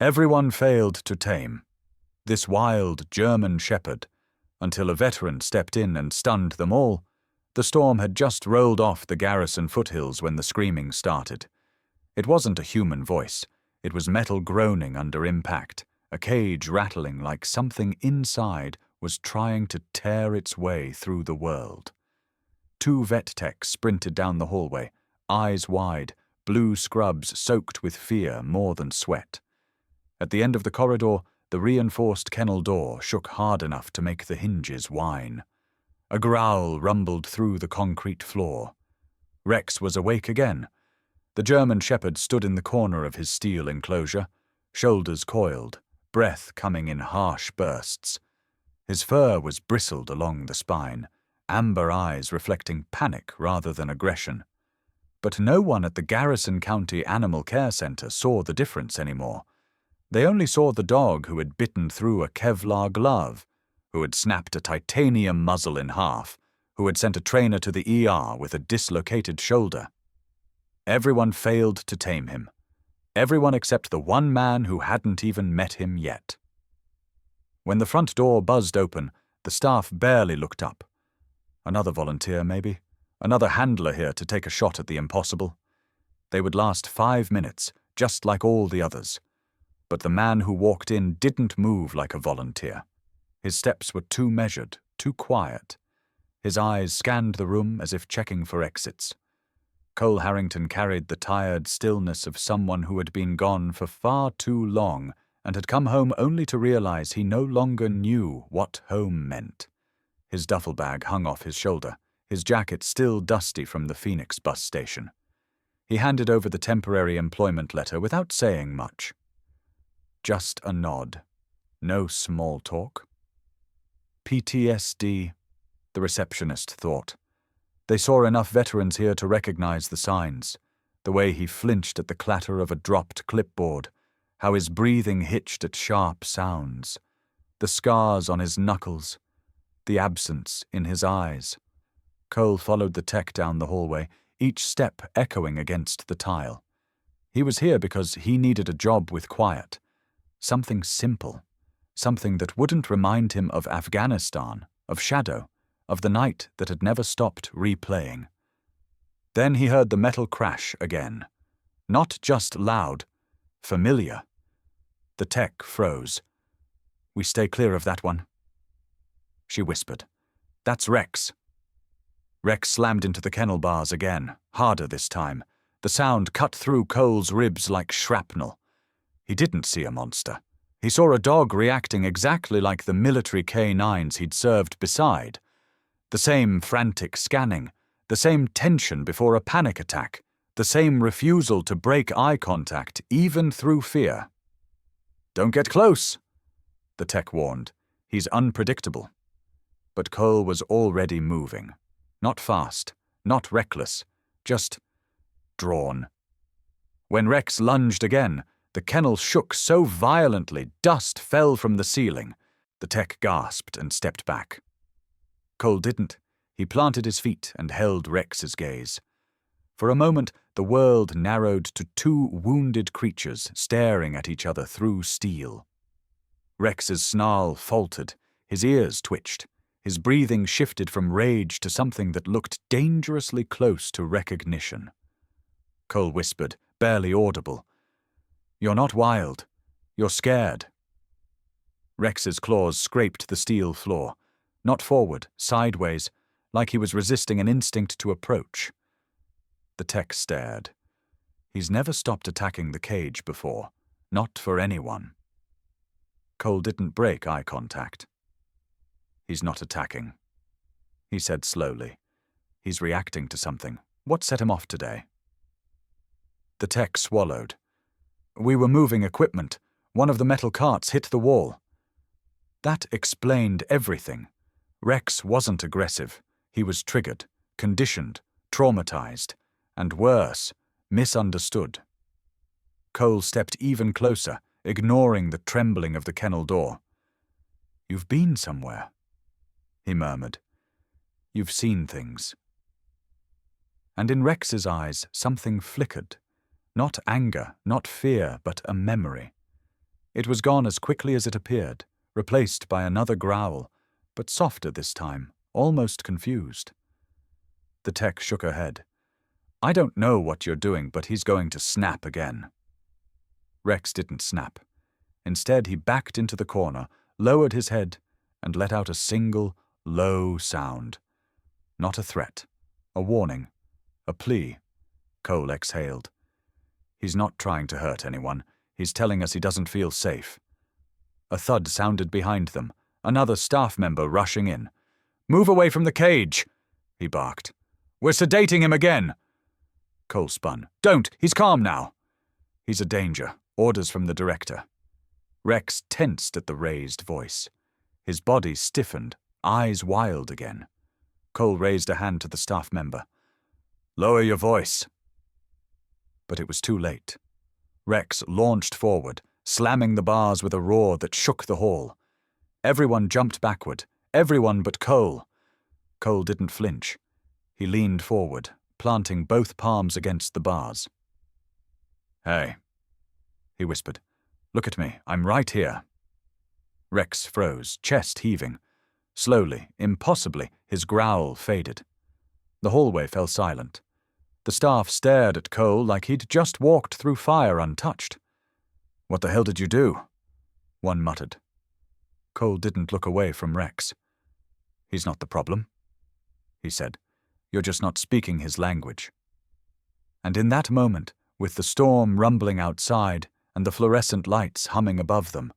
Everyone failed to tame this wild German shepherd until a veteran stepped in and stunned them all. The storm had just rolled off the garrison foothills when the screaming started. It wasn't a human voice. It was metal groaning under impact, a cage rattling like something inside was trying to tear its way through the world. Two vet techs sprinted down the hallway, eyes wide, blue scrubs soaked with fear more than sweat. At the end of the corridor, the reinforced kennel door shook hard enough to make the hinges whine. A growl rumbled through the concrete floor. Rex was awake again. The German shepherd stood in the corner of his steel enclosure, shoulders coiled, breath coming in harsh bursts. His fur was bristled along the spine, amber eyes reflecting panic rather than aggression. But no one at the Garrison County Animal Care Center saw the difference anymore. They only saw the dog who had bitten through a Kevlar glove, who had snapped a titanium muzzle in half, who had sent a trainer to the ER with a dislocated shoulder. Everyone failed to tame him. Everyone except the one man who hadn't even met him yet. When the front door buzzed open, the staff barely looked up. Another volunteer, maybe. Another handler here to take a shot at the impossible. They would last 5 minutes, just like all the others. But the man who walked in didn't move like a volunteer. His steps were too measured, too quiet. His eyes scanned the room as if checking for exits. Cole Harrington carried the tired stillness of someone who had been gone for far too long and had come home only to realize he no longer knew what home meant. His duffel bag hung off his shoulder, his jacket still dusty from the Phoenix bus station. He handed over the temporary employment letter without saying much. Just a nod. No small talk. PTSD, the receptionist thought. They saw enough veterans here to recognize the signs, the way he flinched at the clatter of a dropped clipboard, how his breathing hitched at sharp sounds, the scars on his knuckles, the absence in his eyes. Cole followed the tech down the hallway, each step echoing against the tile. He was here because he needed a job with quiet. Something simple. Something that wouldn't remind him of Afghanistan, of Shadow, of the night that had never stopped replaying. Then he heard the metal crash again. Not just loud, familiar. The tech froze. "We stay clear of that one." She whispered, "That's Rex." Rex slammed into the kennel bars again, harder this time. The sound cut through Cole's ribs like shrapnel. He didn't see a monster. He saw a dog reacting exactly like the military K9s he'd served beside. The same frantic scanning, the same tension before a panic attack, the same refusal to break eye contact even through fear. "Don't get close," the tech warned. "He's unpredictable." But Cole was already moving. Not fast, not reckless, just drawn. When Rex lunged again, the kennel shook so violently dust fell from the ceiling. The tech gasped and stepped back. Cole didn't. He planted his feet and held Rex's gaze. For a moment, the world narrowed to two wounded creatures staring at each other through steel. Rex's snarl faltered, his ears twitched, his breathing shifted from rage to something that looked dangerously close to recognition. Cole whispered, barely audible, "You're not wild. You're scared." Rex's claws scraped the steel floor, not forward, sideways, like he was resisting an instinct to approach. The tech stared. He's never stopped attacking the cage before, not for anyone. Cole didn't break eye contact. "He's not attacking," he said slowly. "He's reacting to something. What set him off today?" The tech swallowed. "We were moving equipment. One of the metal carts hit the wall." That explained everything. Rex wasn't aggressive. He was triggered, conditioned, traumatized, and worse, misunderstood. Cole stepped even closer, ignoring the trembling of the kennel door. "You've been somewhere," he murmured. "You've seen things." And in Rex's eyes, something flickered. Not anger, not fear, but a memory. It was gone as quickly as it appeared, replaced by another growl, but softer this time, almost confused. The tech shook her head. I don't know what you're doing, but he's going to snap again. Rex didn't snap. Instead, he backed into the corner, lowered his head, and let out a single, low sound. Not a threat, a warning, a plea. Cole exhaled. He's not trying to hurt anyone. He's telling us he doesn't feel safe. A thud sounded behind them, another staff member rushing in. Move away from the cage, he barked. We're sedating him again. Cole spun. Don't, he's calm now. He's a danger. Orders from the director. Rex tensed at the raised voice. His body stiffened, eyes wild again. Cole raised a hand to the staff member. Lower your voice. But it was too late. Rex launched forward, slamming the bars with a roar that shook the hall. Everyone jumped backward, everyone but Cole. Cole didn't flinch. He leaned forward, planting both palms against the bars. Hey, he whispered. Look at me, I'm right here. Rex froze, chest heaving. Slowly, impossibly, his growl faded. The hallway fell silent. The staff stared at Cole like he'd just walked through fire untouched. What the hell did you do? One muttered. Cole didn't look away from Rex. He's not the problem, he said. You're just not speaking his language. And in that moment, with the storm rumbling outside and the fluorescent lights humming above them,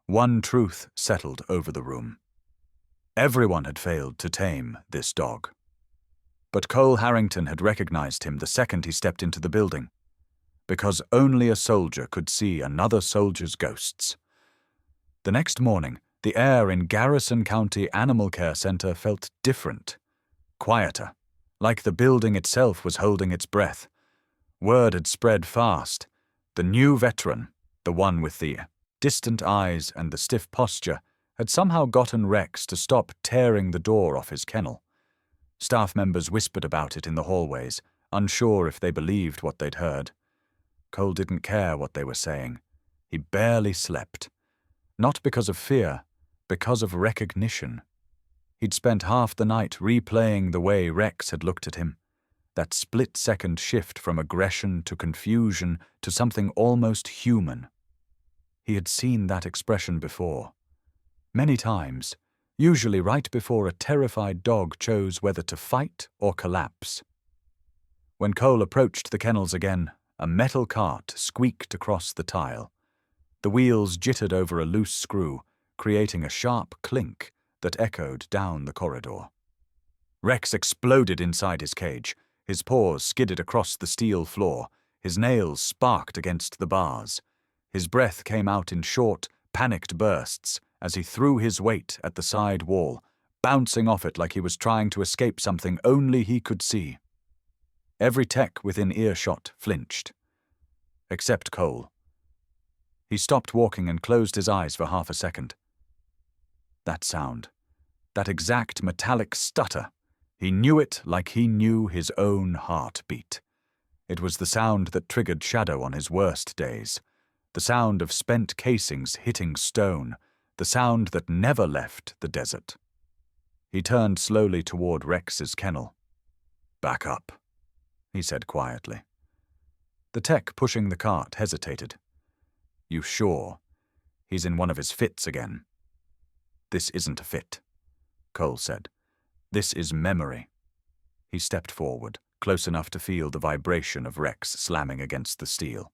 one truth settled over the room. Everyone had failed to tame this dog. But Cole Harrington had recognized him the second he stepped into the building, because only a soldier could see another soldier's ghosts. The next morning, the air in Garrison County Animal Care Center felt different, quieter, like the building itself was holding its breath. Word had spread fast. The new veteran, the one with the distant eyes and the stiff posture, had somehow gotten Rex to stop tearing the door off his kennel. Staff members whispered about it in the hallways, unsure if they believed what they'd heard. Cole didn't care what they were saying. He barely slept. Not because of fear, because of recognition. He'd spent half the night replaying the way Rex had looked at him, that split-second shift from aggression to confusion to something almost human. He had seen that expression before. Many times, usually right before a terrified dog chose whether to fight or collapse. When Cole approached the kennels again, a metal cart squeaked across the tile. The wheels jittered over a loose screw, creating a sharp clink that echoed down the corridor. Rex exploded inside his cage. His paws skidded across the steel floor. His nails sparked against the bars. His breath came out in short, panicked bursts as he threw his weight at the side wall, bouncing off it like he was trying to escape something only he could see. Every tech within earshot flinched. Except Cole. He stopped walking and closed his eyes for half a second. That sound. That exact metallic stutter. He knew it like he knew his own heartbeat. It was the sound that triggered Shadow on his worst days. The sound of spent casings hitting stone. The sound that never left the desert. He turned slowly toward Rex's kennel. Back up, he said quietly. The tech pushing the cart hesitated. You sure? He's in one of his fits again. This isn't a fit, Cole said. This is memory. He stepped forward, close enough to feel the vibration of Rex slamming against the steel.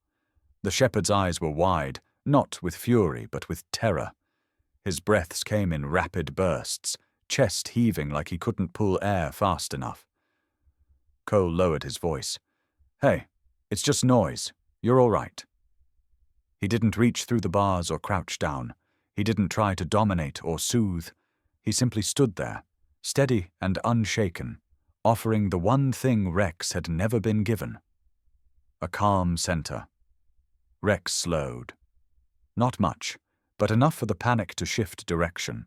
The shepherd's eyes were wide, not with fury, but with terror. His breaths came in rapid bursts, chest heaving like he couldn't pull air fast enough. Cole lowered his voice. Hey, it's just noise. You're all right. He didn't reach through the bars or crouch down. He didn't try to dominate or soothe. He simply stood there, steady and unshaken, offering the one thing Rex had never been given. A calm center. Rex slowed. Not much, but enough for the panic to shift direction.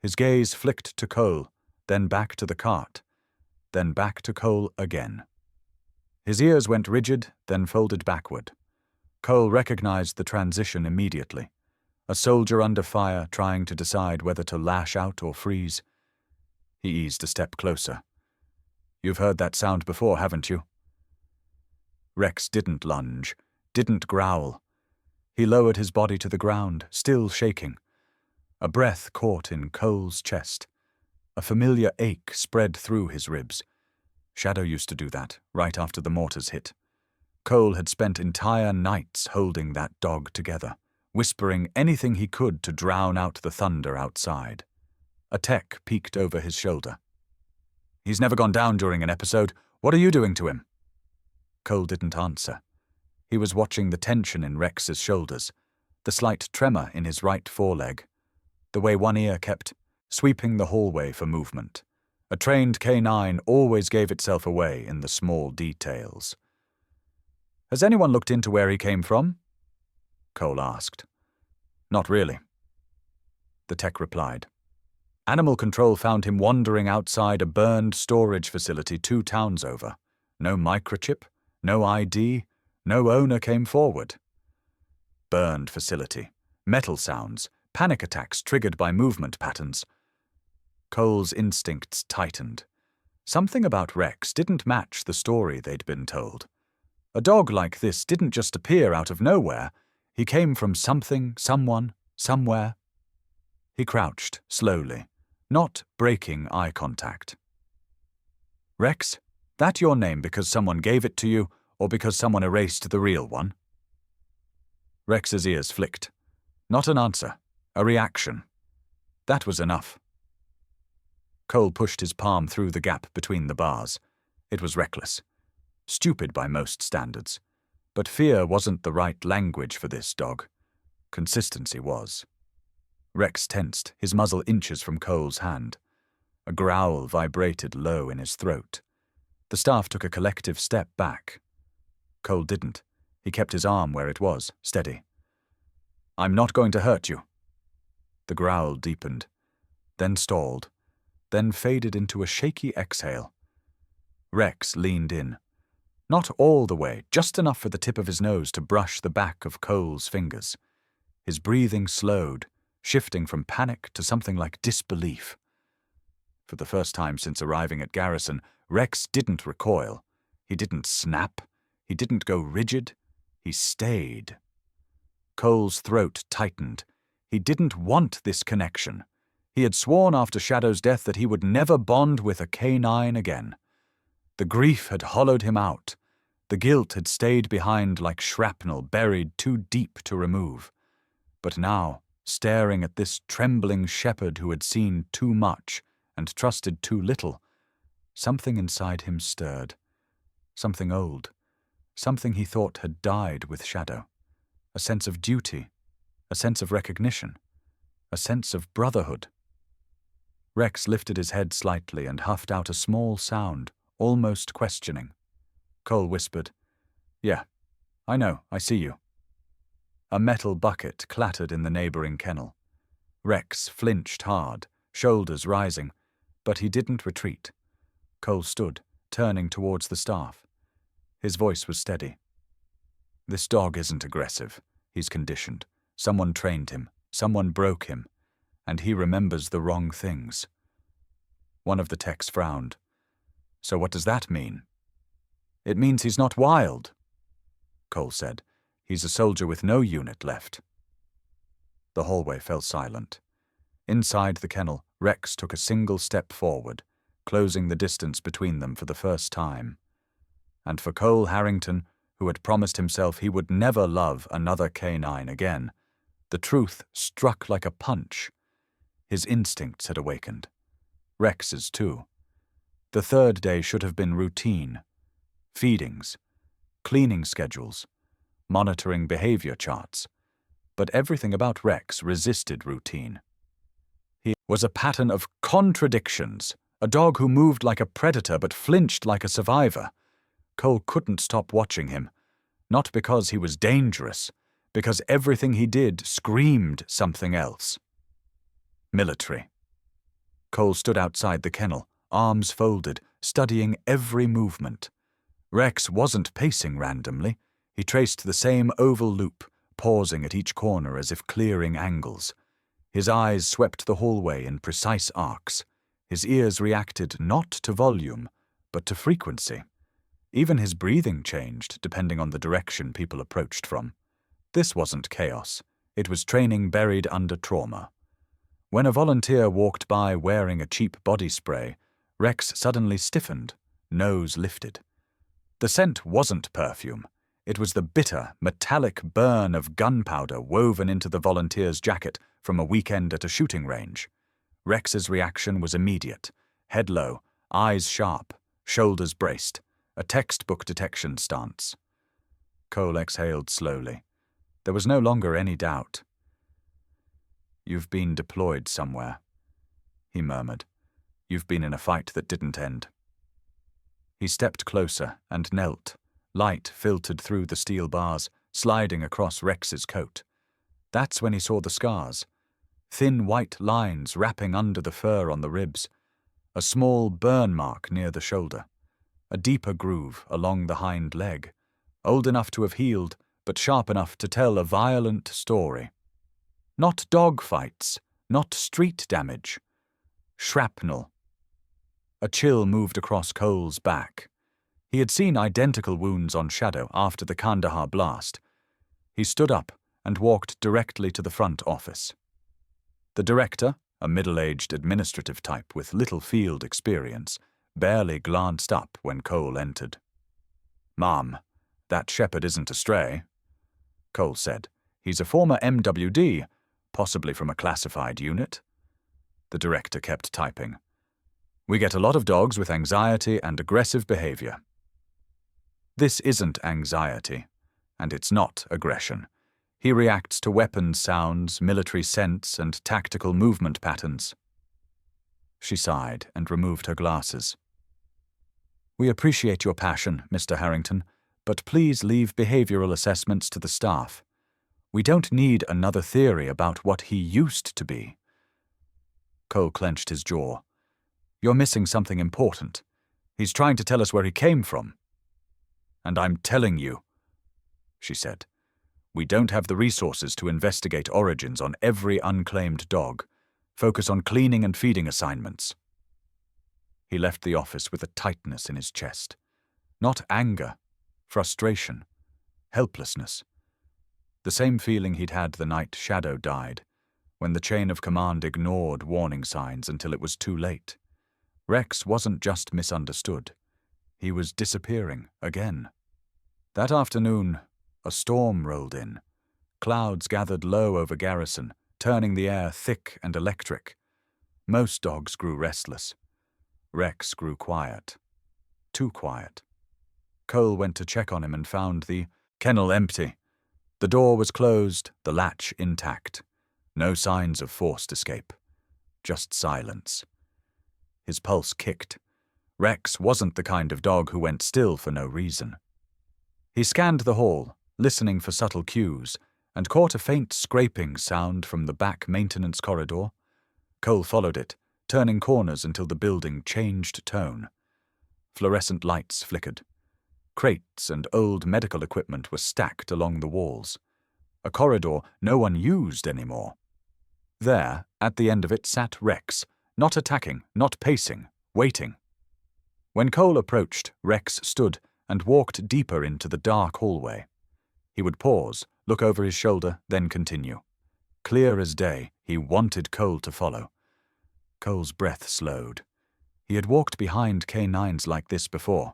His gaze flicked to Cole, then back to the cart, then back to Cole again. His ears went rigid, then folded backward. Cole recognized the transition immediately. a soldier under fire trying to decide whether to lash out or freeze. He eased a step closer. You've heard that sound before, haven't you? Rex didn't lunge, didn't growl. He lowered his body to the ground, still shaking. A breath caught in Cole's chest. A familiar ache spread through his ribs. Shadow used to do that, right after the mortars hit. Cole had spent entire nights holding that dog together, whispering anything he could to drown out the thunder outside. A tech peeked over his shoulder. He's never gone down during an episode. What are you doing to him? Cole didn't answer. He was watching the tension in Rex's shoulders, the slight tremor in his right foreleg, the way one ear kept sweeping the hallway for movement. A trained canine always gave itself away in the small details. Has anyone looked into where he came from? Cole asked. Not really. The tech replied. Animal control found him wandering outside a burned storage facility 2 towns over. No microchip, no ID, no owner came forward. Burned facility, metal sounds, panic attacks triggered by movement patterns. Cole's instincts tightened. Something about Rex didn't match the story they'd been told. A dog like this didn't just appear out of nowhere. He came from something, someone, somewhere. He crouched, slowly, not breaking eye contact. Rex, that your name because someone gave it to you, or because someone erased the real one? Rex's ears flicked. Not an answer, a reaction. That was enough. Cole pushed his palm through the gap between the bars. It was reckless. Stupid by most standards. But fear wasn't the right language for this dog. Consistency was. Rex tensed, his muzzle inches from Cole's hand. A growl vibrated low in his throat. The staff took a collective step back. Cole didn't. He kept his arm where it was, steady. I'm not going to hurt you. The growl deepened, then stalled, then faded into a shaky exhale. Rex leaned in. Not all the way, just enough for the tip of his nose to brush the back of Cole's fingers. His breathing slowed, shifting from panic to something like disbelief. For the first time since arriving at Garrison, Rex didn't recoil. He didn't snap. He didn't go rigid. He stayed. Cole's throat tightened. He didn't want this connection. He had sworn after Shadow's death that he would never bond with a canine again. The grief had hollowed him out. The guilt had stayed behind like shrapnel buried too deep to remove. But now, staring at this trembling shepherd who had seen too much and trusted too little, something inside him stirred. Something old. Something he thought had died with Shadow. A sense of duty. A sense of recognition. A sense of brotherhood. Rex lifted his head slightly and huffed out a small sound, almost questioning. Cole whispered, Yeah, I know, I see you. A metal bucket clattered in the neighboring kennel. Rex flinched hard, shoulders rising, but he didn't retreat. Cole stood, turning towards the staff. His voice was steady. This dog isn't aggressive. He's conditioned. Someone trained him. Someone broke him. And he remembers the wrong things. One of the techs frowned. So what does that mean? It means he's not wild, Cole said. He's a soldier with no unit left. The hallway fell silent. Inside the kennel, Rex took a single step forward, closing the distance between them for the first time. And for Cole Harrington, who had promised himself he would never love another canine again, the truth struck like a punch. His instincts had awakened. Rex's too. The third day should have been routine. Feedings, cleaning schedules, monitoring behavior charts. But everything about Rex resisted routine. He was a pattern of contradictions, a dog who moved like a predator but flinched like a survivor. Cole couldn't stop watching him, not because he was dangerous, because everything he did screamed something else. Military. Cole stood outside the kennel, arms folded, studying every movement. Rex wasn't pacing randomly. He traced the same oval loop, pausing at each corner as if clearing angles. His eyes swept the hallway in precise arcs. His ears reacted not to volume, but to frequency. Even his breathing changed depending on the direction people approached from. This wasn't chaos. It was training buried under trauma. When a volunteer walked by wearing a cheap body spray, Rex suddenly stiffened, nose lifted. The scent wasn't perfume. It was the bitter, metallic burn of gunpowder woven into the volunteer's jacket from a weekend at a shooting range. Rex's reaction was immediate. Head low, eyes sharp, shoulders braced, a textbook detection stance. Cole exhaled slowly. There was no longer any doubt. "You've been deployed somewhere," he murmured. "You've been in a fight that didn't end." He stepped closer and knelt. Light filtered through the steel bars, sliding across Rex's coat. That's when he saw the scars. Thin white lines wrapping under the fur on the ribs. A small burn mark near the shoulder. A deeper groove along the hind leg. Old enough to have healed, but sharp enough to tell a violent story. Not dog fights, not street damage. Shrapnel. A chill moved across Cole's back. He had seen identical wounds on Shadow after the Kandahar blast. He stood up and walked directly to the front office. The director, a middle-aged administrative type with little field experience, barely glanced up when Cole entered. "Ma'am, that shepherd isn't a stray," Cole said. "He's a former MWD, possibly from a classified unit." The director kept typing. "We get a lot of dogs with anxiety and aggressive behavior." This isn't anxiety, and it's not aggression. He reacts to weapons sounds, military scents, and tactical movement patterns. She sighed and removed her glasses. "We appreciate your passion, Mr. Harrington, but please leave behavioral assessments to the staff. We don't need another theory about what he used to be." Cole clenched his jaw. "You're missing something important. He's trying to tell us where he came from." "And I'm telling you," she said. "We don't have the resources to investigate origins on every unclaimed dog. Focus on cleaning and feeding assignments." He left the office with a tightness in his chest. Not anger, frustration, helplessness. The same feeling he'd had the night Shadow died, when the chain of command ignored warning signs until it was too late. Rex wasn't just misunderstood. He was disappearing again. That afternoon, a storm rolled in. Clouds gathered low over Garrison, turning the air thick and electric. Most dogs grew restless. Rex grew quiet. Too quiet. Cole went to check on him and found the kennel empty. The door was closed, the latch intact. No signs of forced escape. Just silence. His pulse kicked. Rex wasn't the kind of dog who went still for no reason. He scanned the hall, listening for subtle cues, and caught a faint scraping sound from the back maintenance corridor. Cole followed it, turning corners until the building changed tone. Fluorescent lights flickered. Crates and old medical equipment were stacked along the walls. A corridor no one used anymore. There, at the end of it, sat Rex, not attacking, not pacing, waiting. When Cole approached, Rex stood and walked deeper into the dark hallway. He would pause, look over his shoulder, then continue. Clear as day, he wanted Cole to follow. Cole's breath slowed. He had walked behind K9s like this before.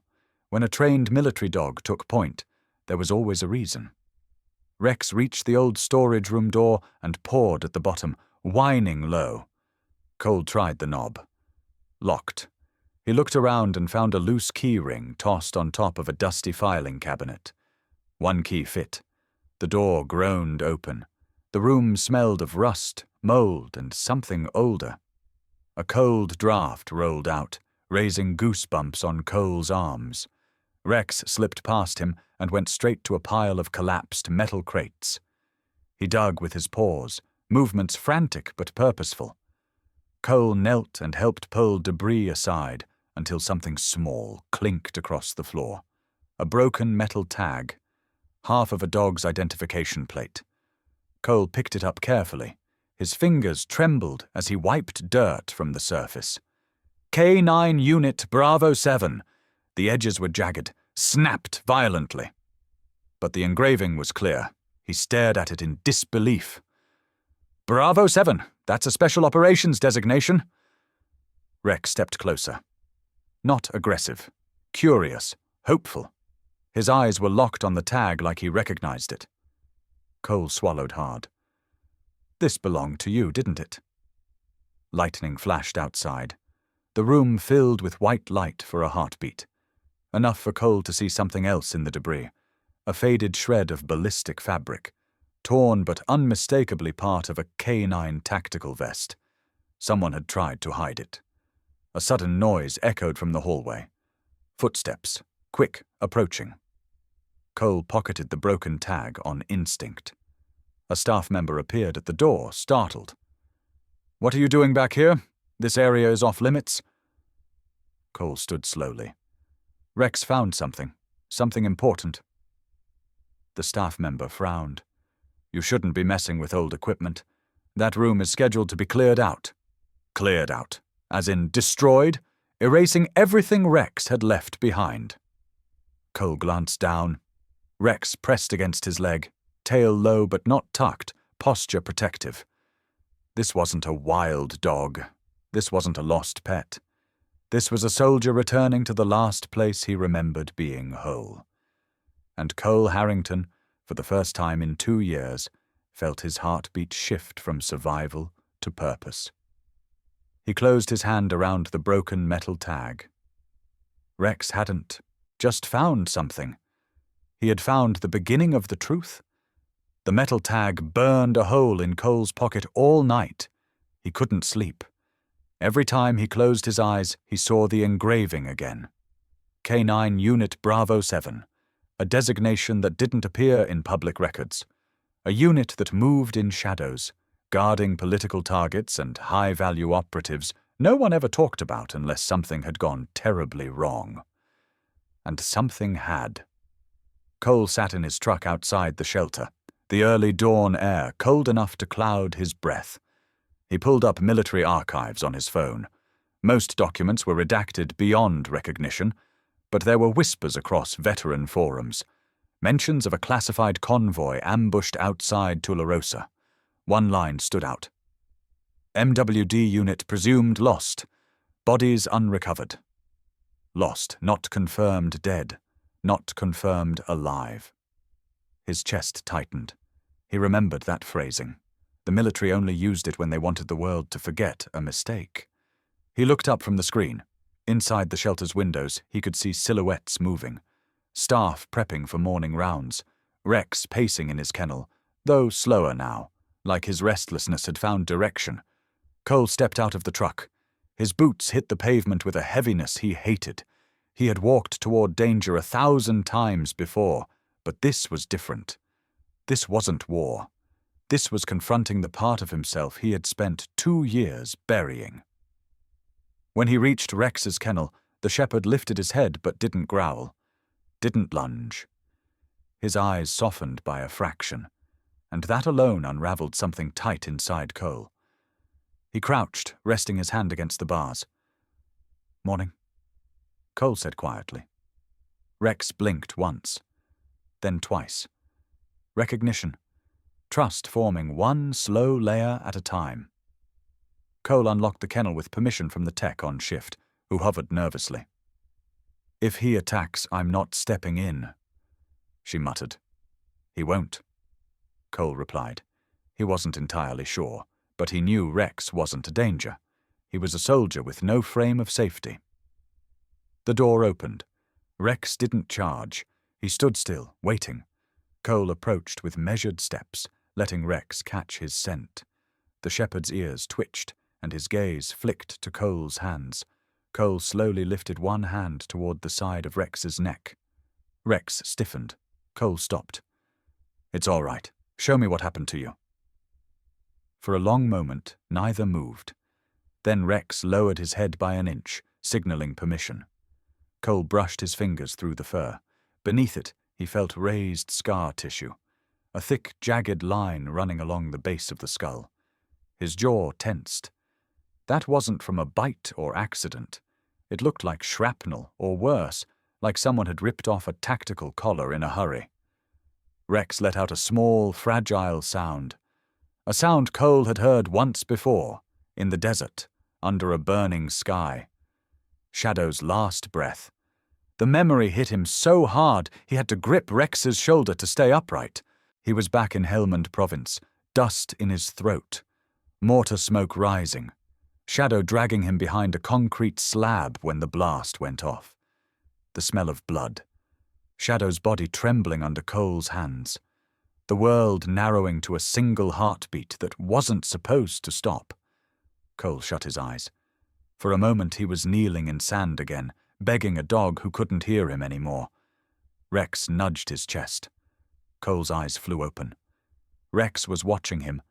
When a trained military dog took point, there was always a reason. Rex reached the old storage room door and pawed at the bottom, whining low. Cole tried the knob. Locked. He looked around and found a loose key ring tossed on top of a dusty filing cabinet. One key fit. The door groaned open. The room smelled of rust, mold, and something older. A cold draft rolled out, raising goosebumps on Cole's arms. Rex slipped past him and went straight to a pile of collapsed metal crates. He dug with his paws, movements frantic but purposeful. Cole knelt and helped pull debris aside until something small clinked across the floor. A broken metal tag. Half of a dog's identification plate. Cole picked it up carefully. His fingers trembled as he wiped dirt from the surface. K9 Unit Bravo 7. The edges were jagged, snapped violently. But the engraving was clear. He stared at it in disbelief. Bravo 7, that's a special operations designation. Rex stepped closer. Not aggressive, curious, hopeful. His eyes were locked on the tag like he recognized it. Cole swallowed hard. This belonged to you, didn't it? Lightning flashed outside. The room filled with white light for a heartbeat. Enough for Cole to see something else in the debris. A faded shred of ballistic fabric, torn but unmistakably part of a K9 tactical vest. Someone had tried to hide it. A sudden noise echoed from the hallway. Footsteps, quick, approaching. Cole pocketed the broken tag on instinct. A staff member appeared at the door, startled. What are you doing back here? This area is off limits. Cole stood slowly. Rex found something important. The staff member frowned. You shouldn't be messing with old equipment. That room is scheduled to be cleared out. Cleared out, as in destroyed, erasing everything Rex had left behind. Cole glanced down. Rex pressed against his leg, tail low but not tucked, posture protective. This wasn't a wild dog. This wasn't a lost pet. This was a soldier returning to the last place he remembered being whole. And Cole Harrington, for the first time in 2 years, felt his heartbeat shift from survival to purpose. He closed his hand around the broken metal tag. Rex hadn't just found something. He had found the beginning of the truth. The metal tag burned a hole in Cole's pocket all night. He couldn't sleep. Every time he closed his eyes, he saw the engraving again. K9 Unit Bravo 7, a designation that didn't appear in public records. A unit that moved in shadows, guarding political targets and high-value operatives no one ever talked about unless something had gone terribly wrong. And something had. Cole sat in his truck outside the shelter, the early dawn air cold enough to cloud his breath. He pulled up military archives on his phone. Most documents were redacted beyond recognition, but there were whispers across veteran forums. Mentions of a classified convoy ambushed outside Tularosa. One line stood out. MWD unit presumed lost. Bodies unrecovered. Lost, not confirmed dead. Not confirmed alive. His chest tightened. He remembered that phrasing. The military only used it when they wanted the world to forget a mistake. He looked up from the screen. Inside the shelter's windows, he could see silhouettes moving. Staff prepping for morning rounds. Rex pacing in his kennel, though slower now, like his restlessness had found direction. Cole stepped out of the truck. His boots hit the pavement with a heaviness he hated. He had walked toward danger 1,000 times before, but this was different. This wasn't war. This was confronting the part of himself he had spent 2 years burying. When he reached Rex's kennel, the shepherd lifted his head but didn't growl, didn't lunge. His eyes softened by a fraction, and that alone unraveled something tight inside Cole. He crouched, resting his hand against the bars. "Morning," Cole said quietly. Rex blinked once, then twice. Recognition. Trust forming one slow layer at a time. Cole unlocked the kennel with permission from the tech on shift, who hovered nervously. "If he attacks, I'm not stepping in," she muttered. "He won't," Cole replied. He wasn't entirely sure, but he knew Rex wasn't a danger. He was a soldier with no frame of safety. The door opened. Rex didn't charge. He stood still, waiting. Cole approached with measured steps, letting Rex catch his scent. The shepherd's ears twitched, and his gaze flicked to Cole's hands. Cole slowly lifted one hand toward the side of Rex's neck. Rex stiffened. Cole stopped. "It's all right. Show me what happened to you." For a long moment, neither moved. Then Rex lowered his head by an inch, signaling permission. Cole brushed his fingers through the fur. Beneath it, he felt raised scar tissue. a thick, jagged line running along the base of the skull. His jaw tensed. That wasn't from a bite or accident. It looked like shrapnel, or worse, like someone had ripped off a tactical collar in a hurry. Rex let out a small, fragile sound. A sound Cole had heard once before, in the desert, under a burning sky. Shadow's last breath. The memory hit him so hard he had to grip Rex's shoulder to stay upright. He was back in Helmand Province, dust in his throat, mortar smoke rising, Shadow dragging him behind a concrete slab when the blast went off. The smell of blood. Shadow's body trembling under Cole's hands. The world narrowing to a single heartbeat that wasn't supposed to stop. Cole shut his eyes. For a moment he was kneeling in sand again, begging a dog who couldn't hear him anymore. Rex nudged his chest. Cole's eyes flew open. Rex was watching him,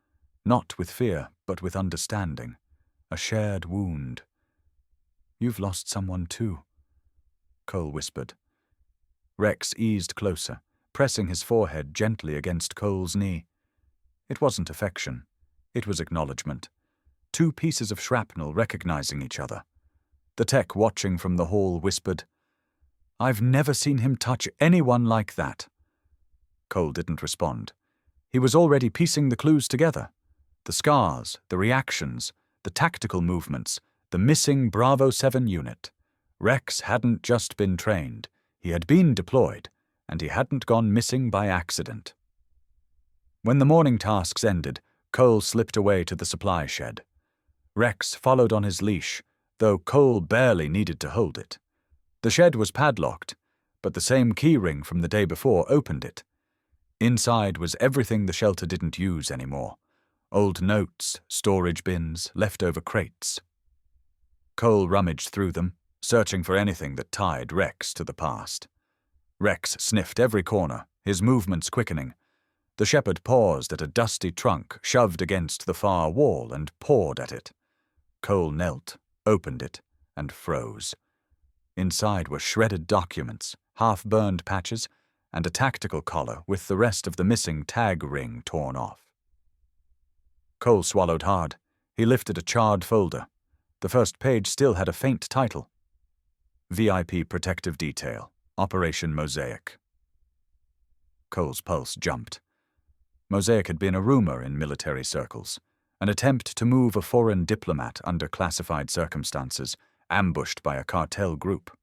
not with fear, but with understanding. A shared wound. "You've lost someone too," Cole whispered. Rex eased closer, pressing his forehead gently against Cole's knee. It wasn't affection. It was acknowledgement. Two pieces of shrapnel recognizing each other. The tech watching from the hall whispered, "I've never seen him touch anyone like that." Cole didn't respond. He was already piecing the clues together. The scars, the reactions, the tactical movements, the missing Bravo 7 unit. Rex hadn't just been trained. He had been deployed, and he hadn't gone missing by accident. When the morning tasks ended, Cole slipped away to the supply shed. Rex followed on his leash, though Cole barely needed to hold it. The shed was padlocked, but the same keyring from the day before opened it. Inside was everything the shelter didn't use anymore. Old notes, storage bins, leftover crates. Cole rummaged through them, searching for anything that tied Rex to the past. Rex sniffed every corner, his movements quickening. The shepherd paused at a dusty trunk shoved against the far wall and pawed at it. Cole knelt, opened it, and froze. Inside were shredded documents, half-burned patches, and a tactical collar with the rest of the missing tag ring torn off. Cole swallowed hard. He lifted a charred folder. The first page still had a faint title. VIP Protective Detail, Operation Mosaic. Cole's pulse jumped. Mosaic had been a rumor in military circles, an attempt to move a foreign diplomat under classified circumstances, ambushed by a cartel group.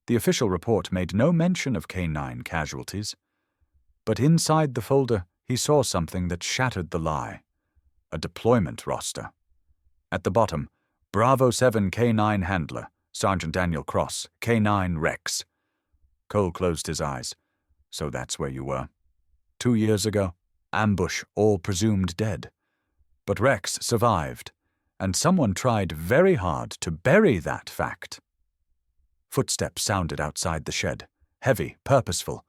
The official report made no mention of K9 casualties. But inside the folder, he saw something that shattered the lie. A deployment roster. At the bottom, Bravo 7 K9 Handler, Sergeant Daniel Cross, K9 Rex. Cole closed his eyes. So that's where you were. 2 years ago, ambush, all presumed dead. But Rex survived, and someone tried very hard to bury that fact. Footsteps sounded outside the shed, heavy, purposeful.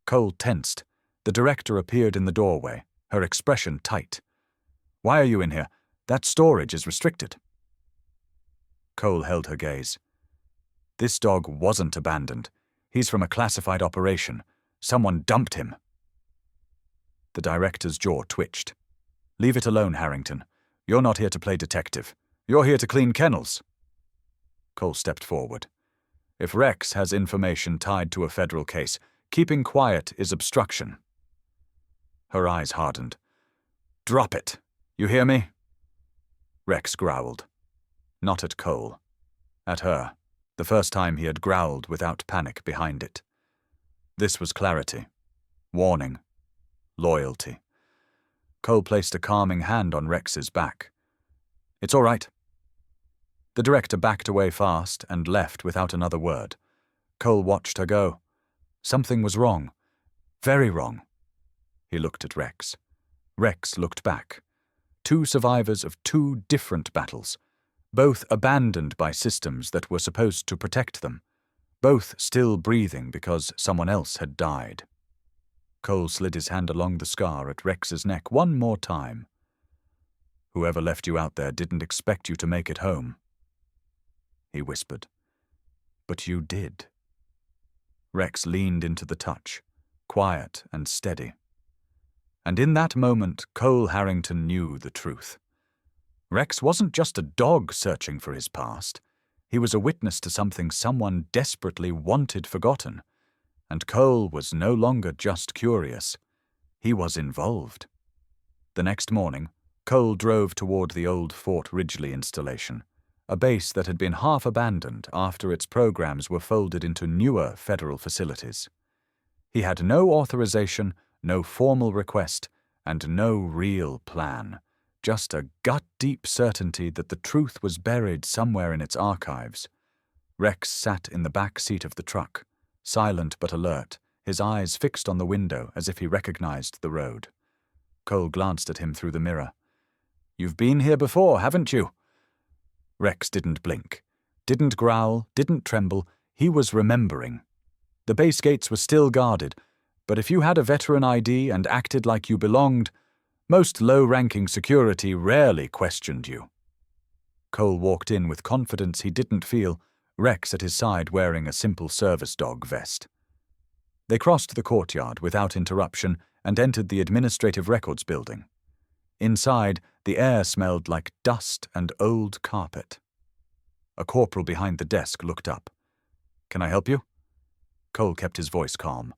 Cole tensed. The director appeared in the doorway, her expression tight. "Why are you in here? That storage is restricted." Cole held her gaze. "This dog wasn't abandoned. He's from a classified operation. Someone dumped him." The director's jaw twitched. "Leave it alone, Harrington. You're not here to play detective. You're here to clean kennels." Cole stepped forward. If Rex has information tied to a federal case, keeping quiet is obstruction. Her eyes hardened. "Drop it. You hear me?" Rex growled. Not at Cole. At her. The first time he had growled without panic behind it. This was clarity. Warning. Loyalty. Cole placed a calming hand on Rex's back. "It's all right." The director backed away fast and left without another word. Cole watched her go. Something was wrong. Very wrong. He looked at Rex. Rex looked back. Two survivors of two different battles, both abandoned by systems that were supposed to protect them, both still breathing because someone else had died. Cole slid his hand along the scar at Rex's neck one more time. "Whoever left you out there didn't expect you to make it home," he whispered. "But you did." Rex leaned into the touch, quiet and steady. And in that moment, Cole Harrington knew the truth. Rex wasn't just a dog searching for his past. He was a witness to something someone desperately wanted forgotten. And Cole was no longer just curious. He was involved. The next morning, Cole drove toward the old Fort Ridgely installation, a base that had been half abandoned after its programs were folded into newer federal facilities. He had no authorization, no formal request, and no real plan, just a gut-deep certainty that the truth was buried somewhere in its archives. Rex sat in the back seat of the truck, silent but alert, his eyes fixed on the window as if he recognized the road. Cole glanced at him through the mirror. "You've been here before, haven't you?" Rex didn't blink, didn't growl, didn't tremble. He was remembering. The base gates were still guarded, but if you had a veteran ID and acted like you belonged, most low-ranking security rarely questioned you. Cole walked in with confidence he didn't feel, Rex at his side wearing a simple service dog vest. They crossed the courtyard without interruption and entered the Administrative Records building. Inside, the air smelled like dust and old carpet. A corporal behind the desk looked up. "Can I help you?" Cole kept his voice calm.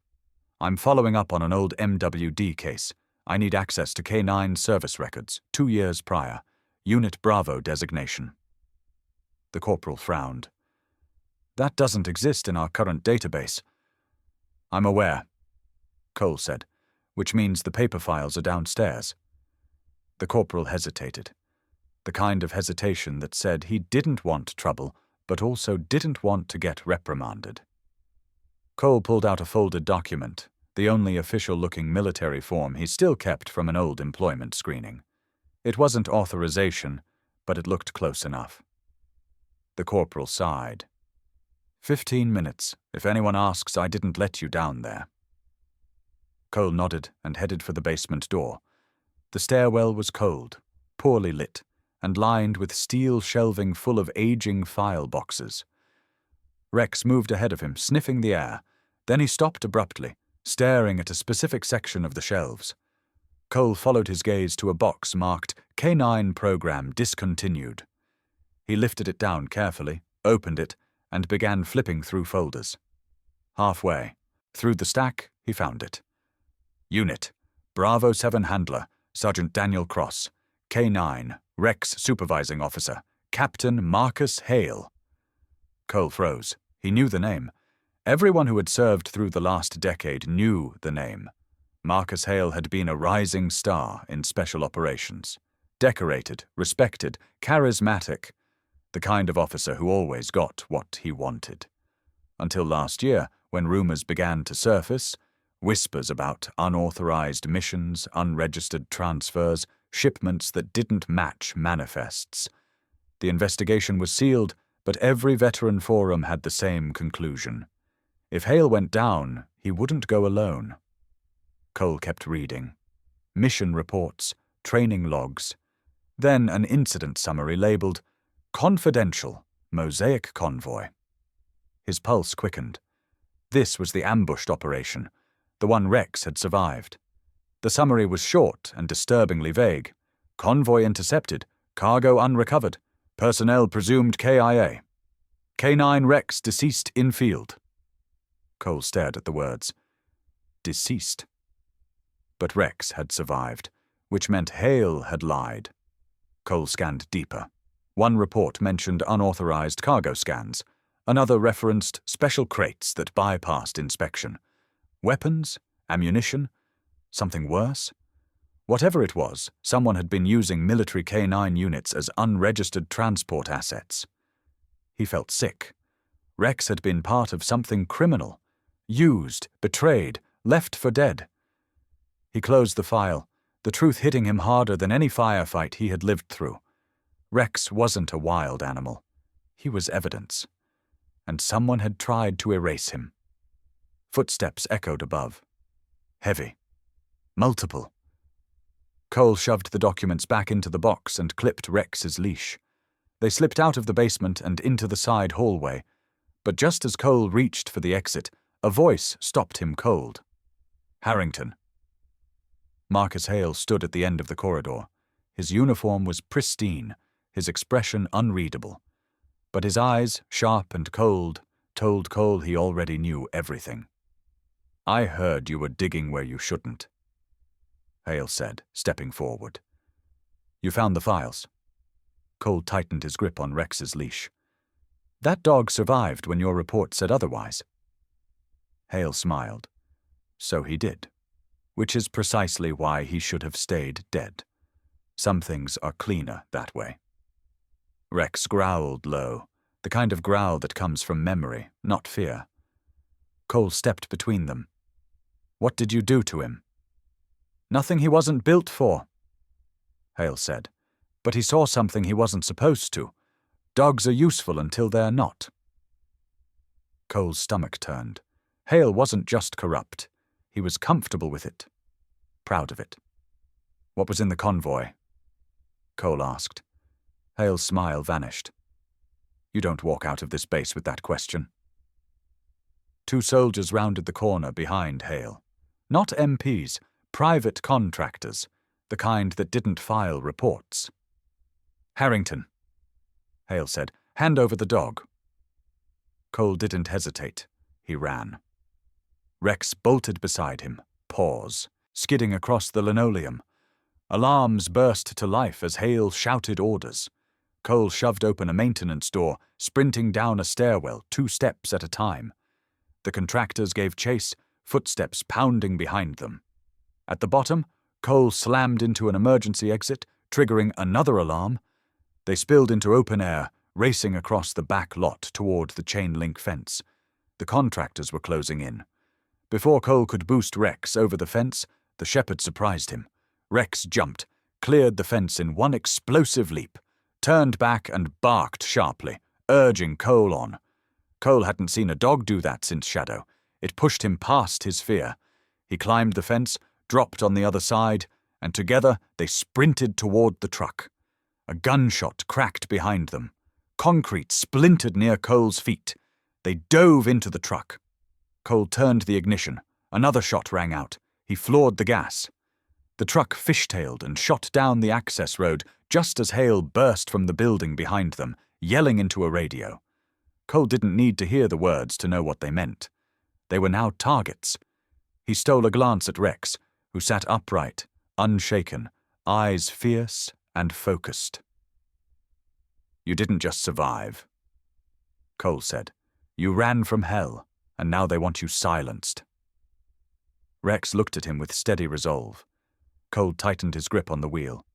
"I'm following up on an old MWD case. I need access to K9 service records, 2 years prior. Unit Bravo designation." The corporal frowned. "That doesn't exist in our current database." "I'm aware," Cole said, "which means the paper files are downstairs." The corporal hesitated, the kind of hesitation that said he didn't want trouble, but also didn't want to get reprimanded. Cole pulled out a folded document, the only official-looking military form he still kept from an old employment screening. It wasn't authorization, but it looked close enough. The corporal sighed. 15 minutes. If anyone asks, I didn't let you down there." Cole nodded and headed for the basement door. The stairwell was cold, poorly lit, and lined with steel shelving full of aging file boxes. Rex moved ahead of him, sniffing the air. Then he stopped abruptly, staring at a specific section of the shelves. Cole followed his gaze to a box marked K9 Program Discontinued. He lifted it down carefully, opened it, and began flipping through folders. Halfway, through the stack, he found it. Unit, Bravo 7 Handler, Sergeant Daniel Cross. K9, Rex Supervising Officer, Captain Marcus Hale. Cole froze. He knew the name. Everyone who had served through the last decade knew the name. Marcus Hale had been a rising star in special operations. Decorated, respected, charismatic. The kind of officer who always got what he wanted. Until last year, when rumors began to surface, whispers about unauthorized missions, unregistered transfers, shipments that didn't match manifests. The investigation was sealed, but every veteran forum had the same conclusion. If Hale went down, he wouldn't go alone. Cole kept reading. Mission reports, training logs. Then an incident summary labeled Confidential, Mosaic Convoy. His pulse quickened. This was the ambushed operation, the one Rex had survived. The summary was short and disturbingly vague. Convoy intercepted, cargo unrecovered, personnel presumed KIA. K9 Rex deceased in field. Cole stared at the words. Deceased. But Rex had survived, which meant Hale had lied. Cole scanned deeper. One report mentioned unauthorized cargo scans. Another referenced special crates that bypassed inspection. Weapons? Ammunition? Something worse? Whatever it was, someone had been using military K9 units as unregistered transport assets. He felt sick. Rex had been part of something criminal. Used, betrayed, left for dead. He closed the file, the truth hitting him harder than any firefight he had lived through. Rex wasn't a wild animal. He was evidence. And someone had tried to erase him. Footsteps echoed above. Heavy. Multiple. Cole shoved the documents back into the box and clipped Rex's leash. They slipped out of the basement and into the side hallway. But just as Cole reached for the exit, a voice stopped him cold. Harrington. Marcus Hale stood at the end of the corridor. His uniform was pristine, his expression unreadable. But his eyes, sharp and cold, told Cole he already knew everything. "I heard you were digging where you shouldn't," Hale said, stepping forward. "You found the files?" Cole tightened his grip on Rex's leash. "That dog survived when your report said otherwise." Hale smiled. "So he did. Which is precisely why he should have stayed dead. Some things are cleaner that way." Rex growled low, the kind of growl that comes from memory, not fear. Cole stepped between them. "What did you do to him?" "Nothing he wasn't built for," Hale said. "But he saw something he wasn't supposed to. Dogs are useful until they're not." Cole's stomach turned. Hale wasn't just corrupt. He was comfortable with it. Proud of it. "What was in the convoy?" Cole asked. Hale's smile vanished. "You don't walk out of this base with that question." Two soldiers rounded the corner behind Hale. Not MPs, private contractors, the kind that didn't file reports. "Harrington," Hale said, "hand over the dog." Cole didn't hesitate. He ran. Rex bolted beside him, paws, skidding across the linoleum. Alarms burst to life as Hale shouted orders. Cole shoved open a maintenance door, sprinting down a stairwell 2 steps at a time. The contractors gave chase, footsteps pounding behind them. At the bottom, Cole slammed into an emergency exit, triggering another alarm. They spilled into open air, racing across the back lot toward the chain-link fence. The contractors were closing in. Before Cole could boost Rex over the fence, the shepherd surprised him. Rex jumped, cleared the fence in one explosive leap, turned back and barked sharply, urging Cole on. Cole hadn't seen a dog do that since Shadow. It pushed him past his fear. He climbed the fence, dropped on the other side, and together they sprinted toward the truck. A gunshot cracked behind them. Concrete splintered near Cole's feet. They dove into the truck. Cole turned the ignition. Another shot rang out. He floored the gas. The truck fishtailed and shot down the access road just as Hale burst from the building behind them, yelling into a radio. Cole didn't need to hear the words to know what they meant. They were now targets. He stole a glance at Rex, who sat upright, unshaken, eyes fierce and focused. "You didn't just survive," Cole said. "You ran from hell, and now they want you silenced." Rex looked at him with steady resolve. Cole tightened his grip on the wheel.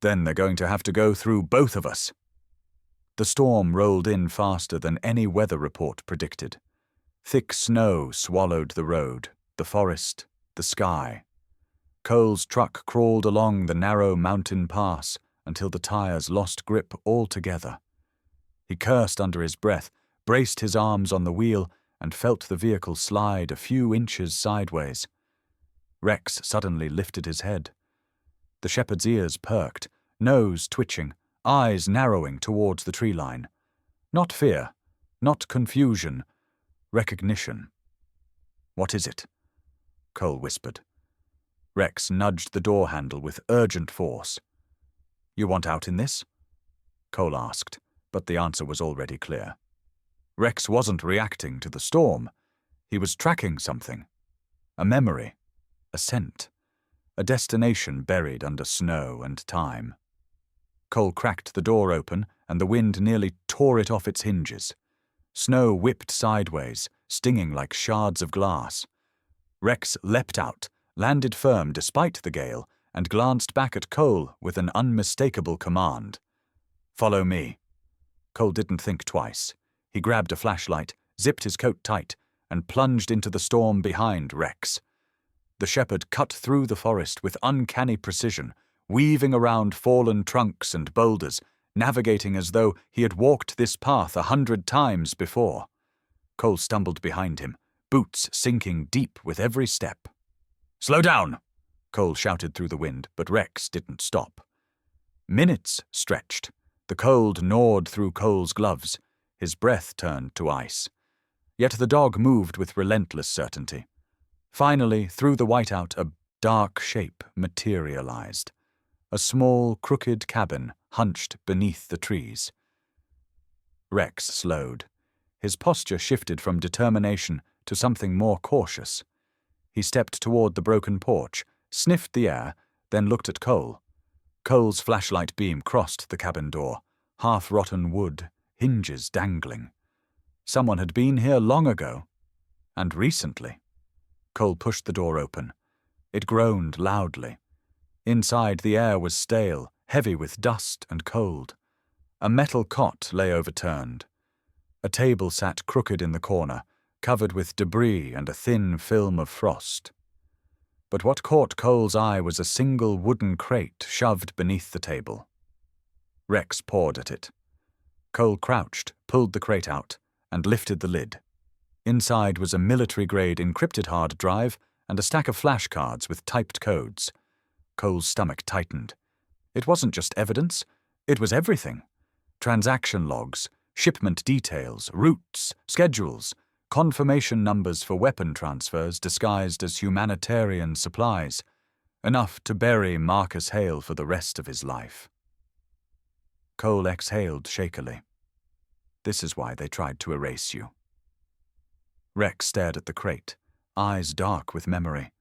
"Then they're going to have to go through both of us." The storm rolled in faster than any weather report predicted. Thick snow swallowed the road, the forest, the sky. Cole's truck crawled along the narrow mountain pass until the tires lost grip altogether. He cursed under his breath, braced his arms on the wheel, and felt the vehicle slide a few inches sideways. Rex suddenly lifted his head. The shepherd's ears perked, nose twitching, eyes narrowing towards the tree line. Not fear, not confusion, recognition. "What is it?" Cole whispered. Rex nudged the door handle with urgent force. "You want out in this?" Cole asked, but the answer was already clear. Rex wasn't reacting to the storm. He was tracking something. A memory, a scent, a destination buried under snow and time. Cole cracked the door open, and the wind nearly tore it off its hinges. Snow whipped sideways, stinging like shards of glass. Rex leapt out, landed firm despite the gale, and glanced back at Cole with an unmistakable command. "Follow me." Cole didn't think twice. He grabbed a flashlight, zipped his coat tight, and plunged into the storm behind Rex. The shepherd cut through the forest with uncanny precision, weaving around fallen trunks and boulders, navigating as though he had walked this path 100 times before. Cole stumbled behind him, boots sinking deep with every step. "Slow down!" Cole shouted through the wind, but Rex didn't stop. Minutes stretched. The cold gnawed through Cole's gloves. His breath turned to ice. Yet the dog moved with relentless certainty. Finally, through the whiteout, a dark shape materialized. A small, crooked cabin hunched beneath the trees. Rex slowed. His posture shifted from determination to something more cautious. He stepped toward the broken porch, sniffed the air, then looked at Cole. Cole's flashlight beam crossed the cabin door, half-rotten wood, hinges dangling. Someone had been here long ago, and recently. Cole pushed the door open. It groaned loudly. Inside, the air was stale, heavy with dust and cold. A metal cot lay overturned. A table sat crooked in the corner, covered with debris and a thin film of frost. But what caught Cole's eye was a single wooden crate shoved beneath the table. Rex pawed at it. Cole crouched, pulled the crate out, and lifted the lid. Inside was a military-grade encrypted hard drive and a stack of flashcards with typed codes. Cole's stomach tightened. It wasn't just evidence, it was everything. Transaction logs, shipment details, routes, schedules, confirmation numbers for weapon transfers disguised as humanitarian supplies, enough to bury Marcus Hale for the rest of his life. Cole exhaled shakily. This is why they tried to erase you. Rex stared at the crate, eyes dark with memory.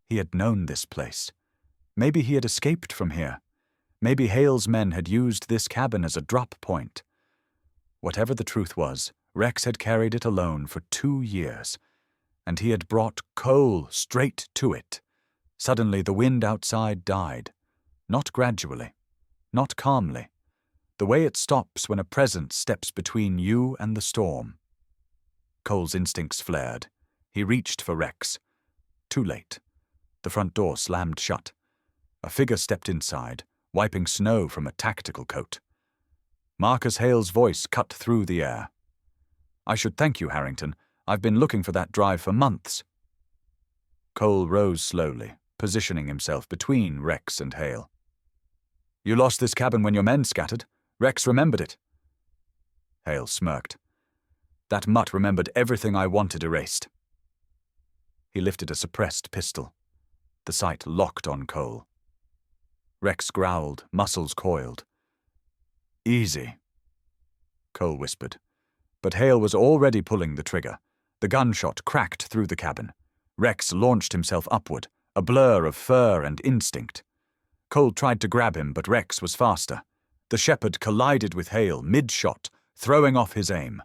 He had known this place. Maybe he had escaped from here. Maybe Hale's men had used this cabin as a drop point. Whatever the truth was, Rex had carried it alone for 2 years, and he had brought Cole straight to it. Suddenly the wind outside died. Not gradually, not calmly. The way it stops when a presence steps between you and the storm. Cole's instincts flared. He reached for Rex. Too late. The front door slammed shut. A figure stepped inside, wiping snow from a tactical coat. Marcus Hale's voice cut through the air. I should thank you, Harrington. I've been looking for that drive for months. Cole rose slowly, positioning himself between Rex and Hale. You lost this cabin when your men scattered. Rex remembered it. Hale smirked. That mutt remembered everything I wanted erased. He lifted a suppressed pistol. The sight locked on Cole. Rex growled, muscles coiled. Easy, Cole whispered. But Hale was already pulling the trigger. The gunshot cracked through the cabin. Rex launched himself upward, a blur of fur and instinct. Cole tried to grab him, but Rex was faster. The shepherd collided with Hale mid-shot, throwing off his aim.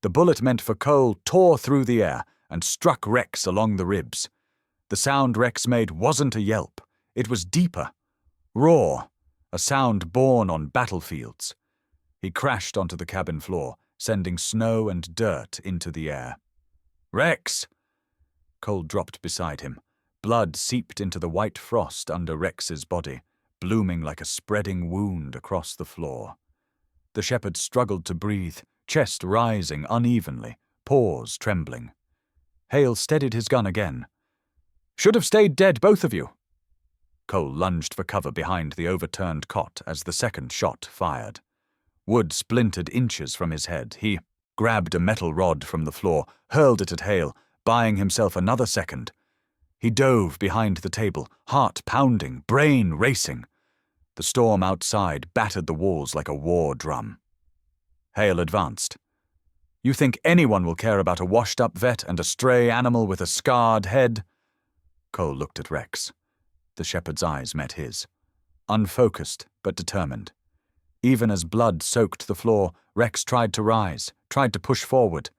The bullet meant for Cole tore through the air and struck Rex along the ribs. The sound Rex made wasn't a yelp. It was deeper, raw, a sound born on battlefields. He crashed onto the cabin floor, sending snow and dirt into the air. Rex! Cole dropped beside him. Blood seeped into the white frost under Rex's body, blooming like a spreading wound across the floor. The shepherd struggled to breathe, chest rising unevenly, paws trembling. Hale steadied his gun again. Should have stayed dead, both of you. Cole lunged for cover behind the overturned cot as the second shot fired. Wood splintered inches from his head. He grabbed a metal rod from the floor, hurled it at Hale, buying himself another second. He dove behind the table, heart pounding, brain racing. The storm outside battered the walls like a war drum. Hale advanced. You think anyone will care about a washed-up vet and a stray animal with a scarred head? Cole looked at Rex. The shepherd's eyes met his. Unfocused, but determined. Even as blood soaked the floor, Rex tried to rise, tried to push forward.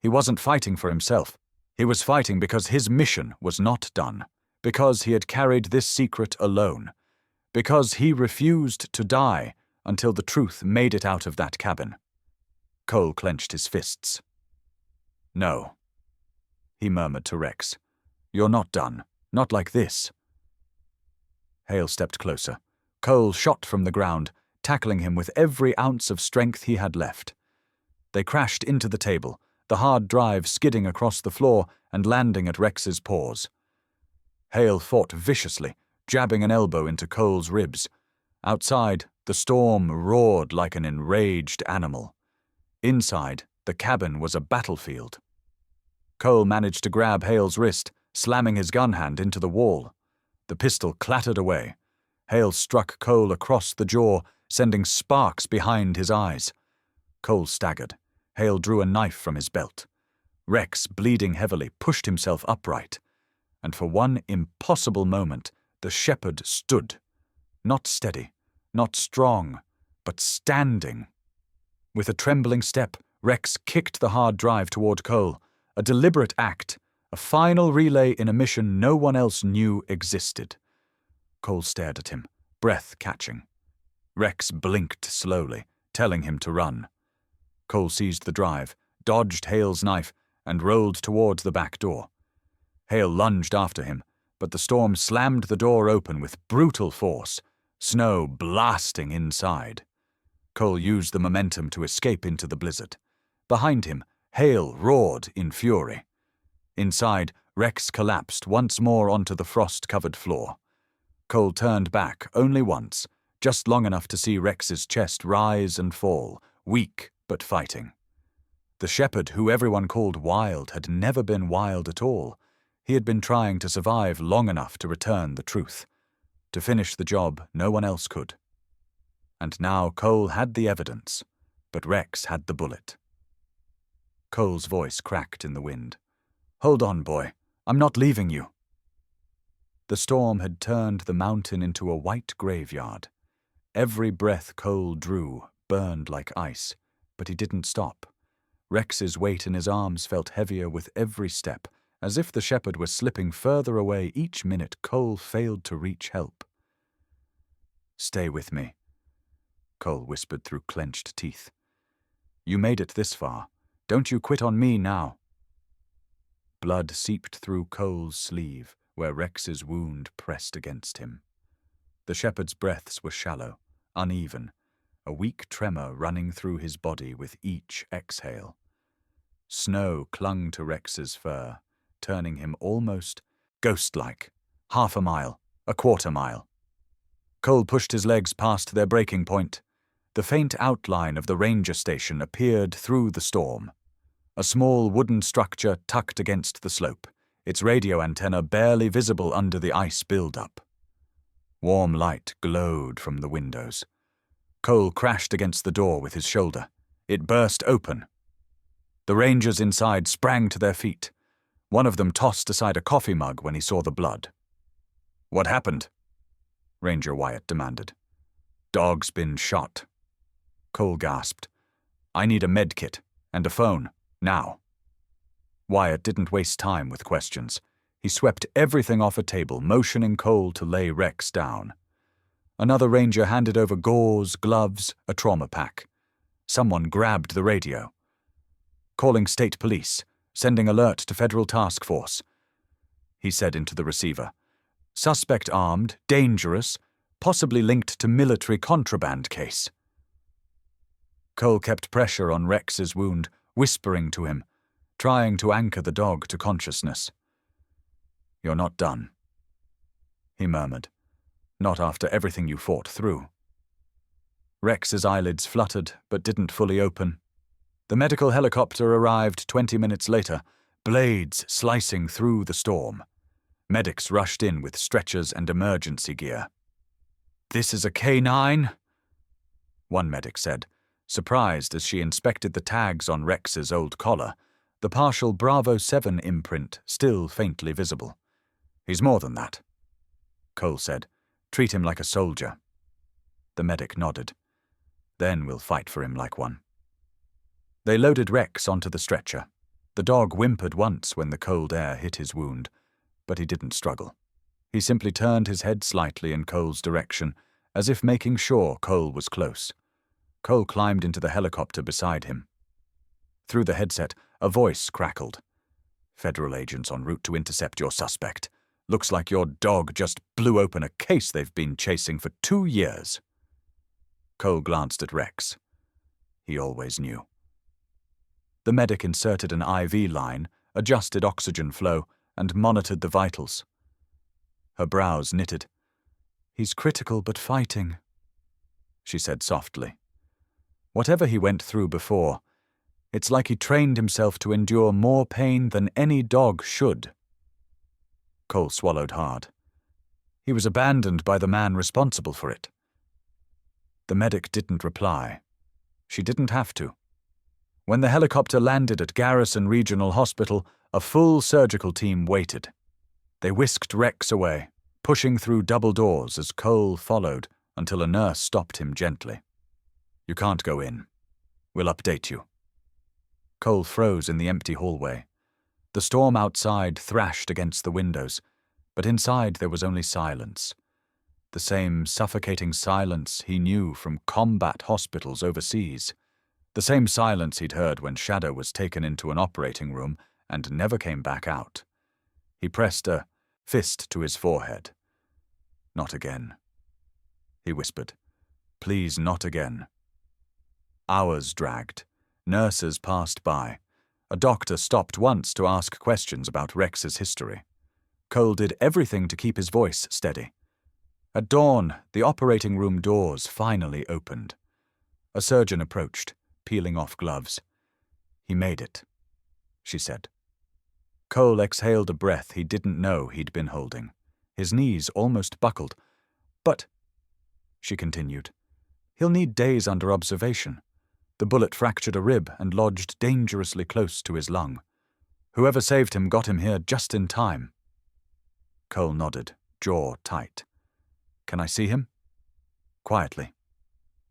He wasn't fighting for himself. He was fighting because his mission was not done, because he had carried this secret alone, because he refused to die until the truth made it out of that cabin. Cole clenched his fists. No, he murmured to Rex. You're not done. Not like this. Hale stepped closer. Cole shot from the ground, tackling him with every ounce of strength he had left. They crashed into the table, the hard drive skidding across the floor and landing at Rex's paws. Hale fought viciously, jabbing an elbow into Cole's ribs. Outside, the storm roared like an enraged animal. Inside, the cabin was a battlefield. Cole managed to grab Hale's wrist, slamming his gun hand into the wall. The pistol clattered away. Hale struck Cole across the jaw, sending sparks behind his eyes. Cole staggered. Hale drew a knife from his belt. Rex, bleeding heavily, pushed himself upright. And for one impossible moment, the shepherd stood. Not steady, not strong, but standing. With a trembling step, Rex kicked the hard drive toward Cole, a deliberate act, a final relay in a mission no one else knew existed. Cole stared at him, breath catching. Rex blinked slowly, telling him to run. Cole seized the drive, dodged Hale's knife, and rolled towards the back door. Hale lunged after him, but the storm slammed the door open with brutal force, snow blasting inside. Cole used the momentum to escape into the blizzard. Behind him, Hale roared in fury. Inside, Rex collapsed once more onto the frost-covered floor. Cole turned back only once, just long enough to see Rex's chest rise and fall, weak but fighting. The shepherd, who everyone called wild, had never been wild at all. He had been trying to survive long enough to return the truth. To finish the job no one else could. And now Cole had the evidence, but Rex had the bullet. Cole's voice cracked in the wind. "Hold on, boy. I'm not leaving you." The storm had turned the mountain into a white graveyard. Every breath Cole drew burned like ice, but he didn't stop. Rex's weight in his arms felt heavier with every step, as if the shepherd were slipping further away each minute Cole failed to reach help. "Stay with me," Cole whispered through clenched teeth. "You made it this far. Don't you quit on me now." Blood seeped through Cole's sleeve, where Rex's wound pressed against him. The shepherd's breaths were shallow, uneven, a weak tremor running through his body with each exhale. Snow clung to Rex's fur, turning him almost ghost-like. Half a mile, a quarter mile. Cole pushed his legs past their breaking point. The faint outline of the ranger station appeared through the storm. A small wooden structure tucked against the slope, its radio antenna barely visible under the ice build-up. Warm light glowed from the windows. Cole crashed against the door with his shoulder. It burst open. The rangers inside sprang to their feet. One of them tossed aside a coffee mug when he saw the blood. "What happened?" Ranger Wyatt demanded. "Dog's been shot." Cole gasped. "I need a med kit and a phone, now." Wyatt didn't waste time with questions. He swept everything off a table, motioning Cole to lay Rex down. Another ranger handed over gauze, gloves, a trauma pack. Someone grabbed the radio. "Calling state police, sending alert to federal task force," he said into the receiver. "Suspect armed, dangerous, possibly linked to military contraband case." Cole kept pressure on Rex's wound, whispering to him, trying to anchor the dog to consciousness. "You're not done," he murmured. "Not after everything you fought through." Rex's eyelids fluttered but didn't fully open. The medical helicopter arrived 20 minutes later, blades slicing through the storm. Medics rushed in with stretchers and emergency gear. "This is a K9?" one medic said, surprised as she inspected the tags on Rex's old collar, the partial Bravo 7 imprint still faintly visible. "He's more than that," Cole said. "Treat him like a soldier." The medic nodded. "Then we'll fight for him like one." They loaded Rex onto the stretcher. The dog whimpered once when the cold air hit his wound, but he didn't struggle. He simply turned his head slightly in Cole's direction, as if making sure Cole was close. Cole climbed into the helicopter beside him. Through the headset, a voice crackled. "Federal agents en route to intercept your suspect. Looks like your dog just blew open a case they've been chasing for 2 years. Cole glanced at Rex. He always knew. The medic inserted an IV line, adjusted oxygen flow, and monitored the vitals. Her brows knitted. "He's critical but fighting," she said softly. "Whatever he went through before, it's like he trained himself to endure more pain than any dog should." Cole swallowed hard. He was abandoned by the man responsible for it. The medic didn't reply. She didn't have to. When the helicopter landed at Garrison Regional Hospital, a full surgical team waited. They whisked Rex away, pushing through double doors as Cole followed until a nurse stopped him gently. "You can't go in. We'll update you." Cole froze in the empty hallway. The storm outside thrashed against the windows, but inside there was only silence. The same suffocating silence he knew from combat hospitals overseas. The same silence he'd heard when Shadow was taken into an operating room and never came back out. He pressed a fist to his forehead. "Not again," he whispered. "Please, not again." Hours dragged. Nurses passed by. A doctor stopped once to ask questions about Rex's history. Cole did everything to keep his voice steady. At dawn, the operating room doors finally opened. A surgeon approached, peeling off gloves. "He made it," she said. Cole exhaled a breath he didn't know he'd been holding. His knees almost buckled. "But," she continued, "he'll need days under observation. The bullet fractured a rib and lodged dangerously close to his lung. Whoever saved him got him here just in time." Cole nodded, jaw tight. "Can I see him?" "Quietly,"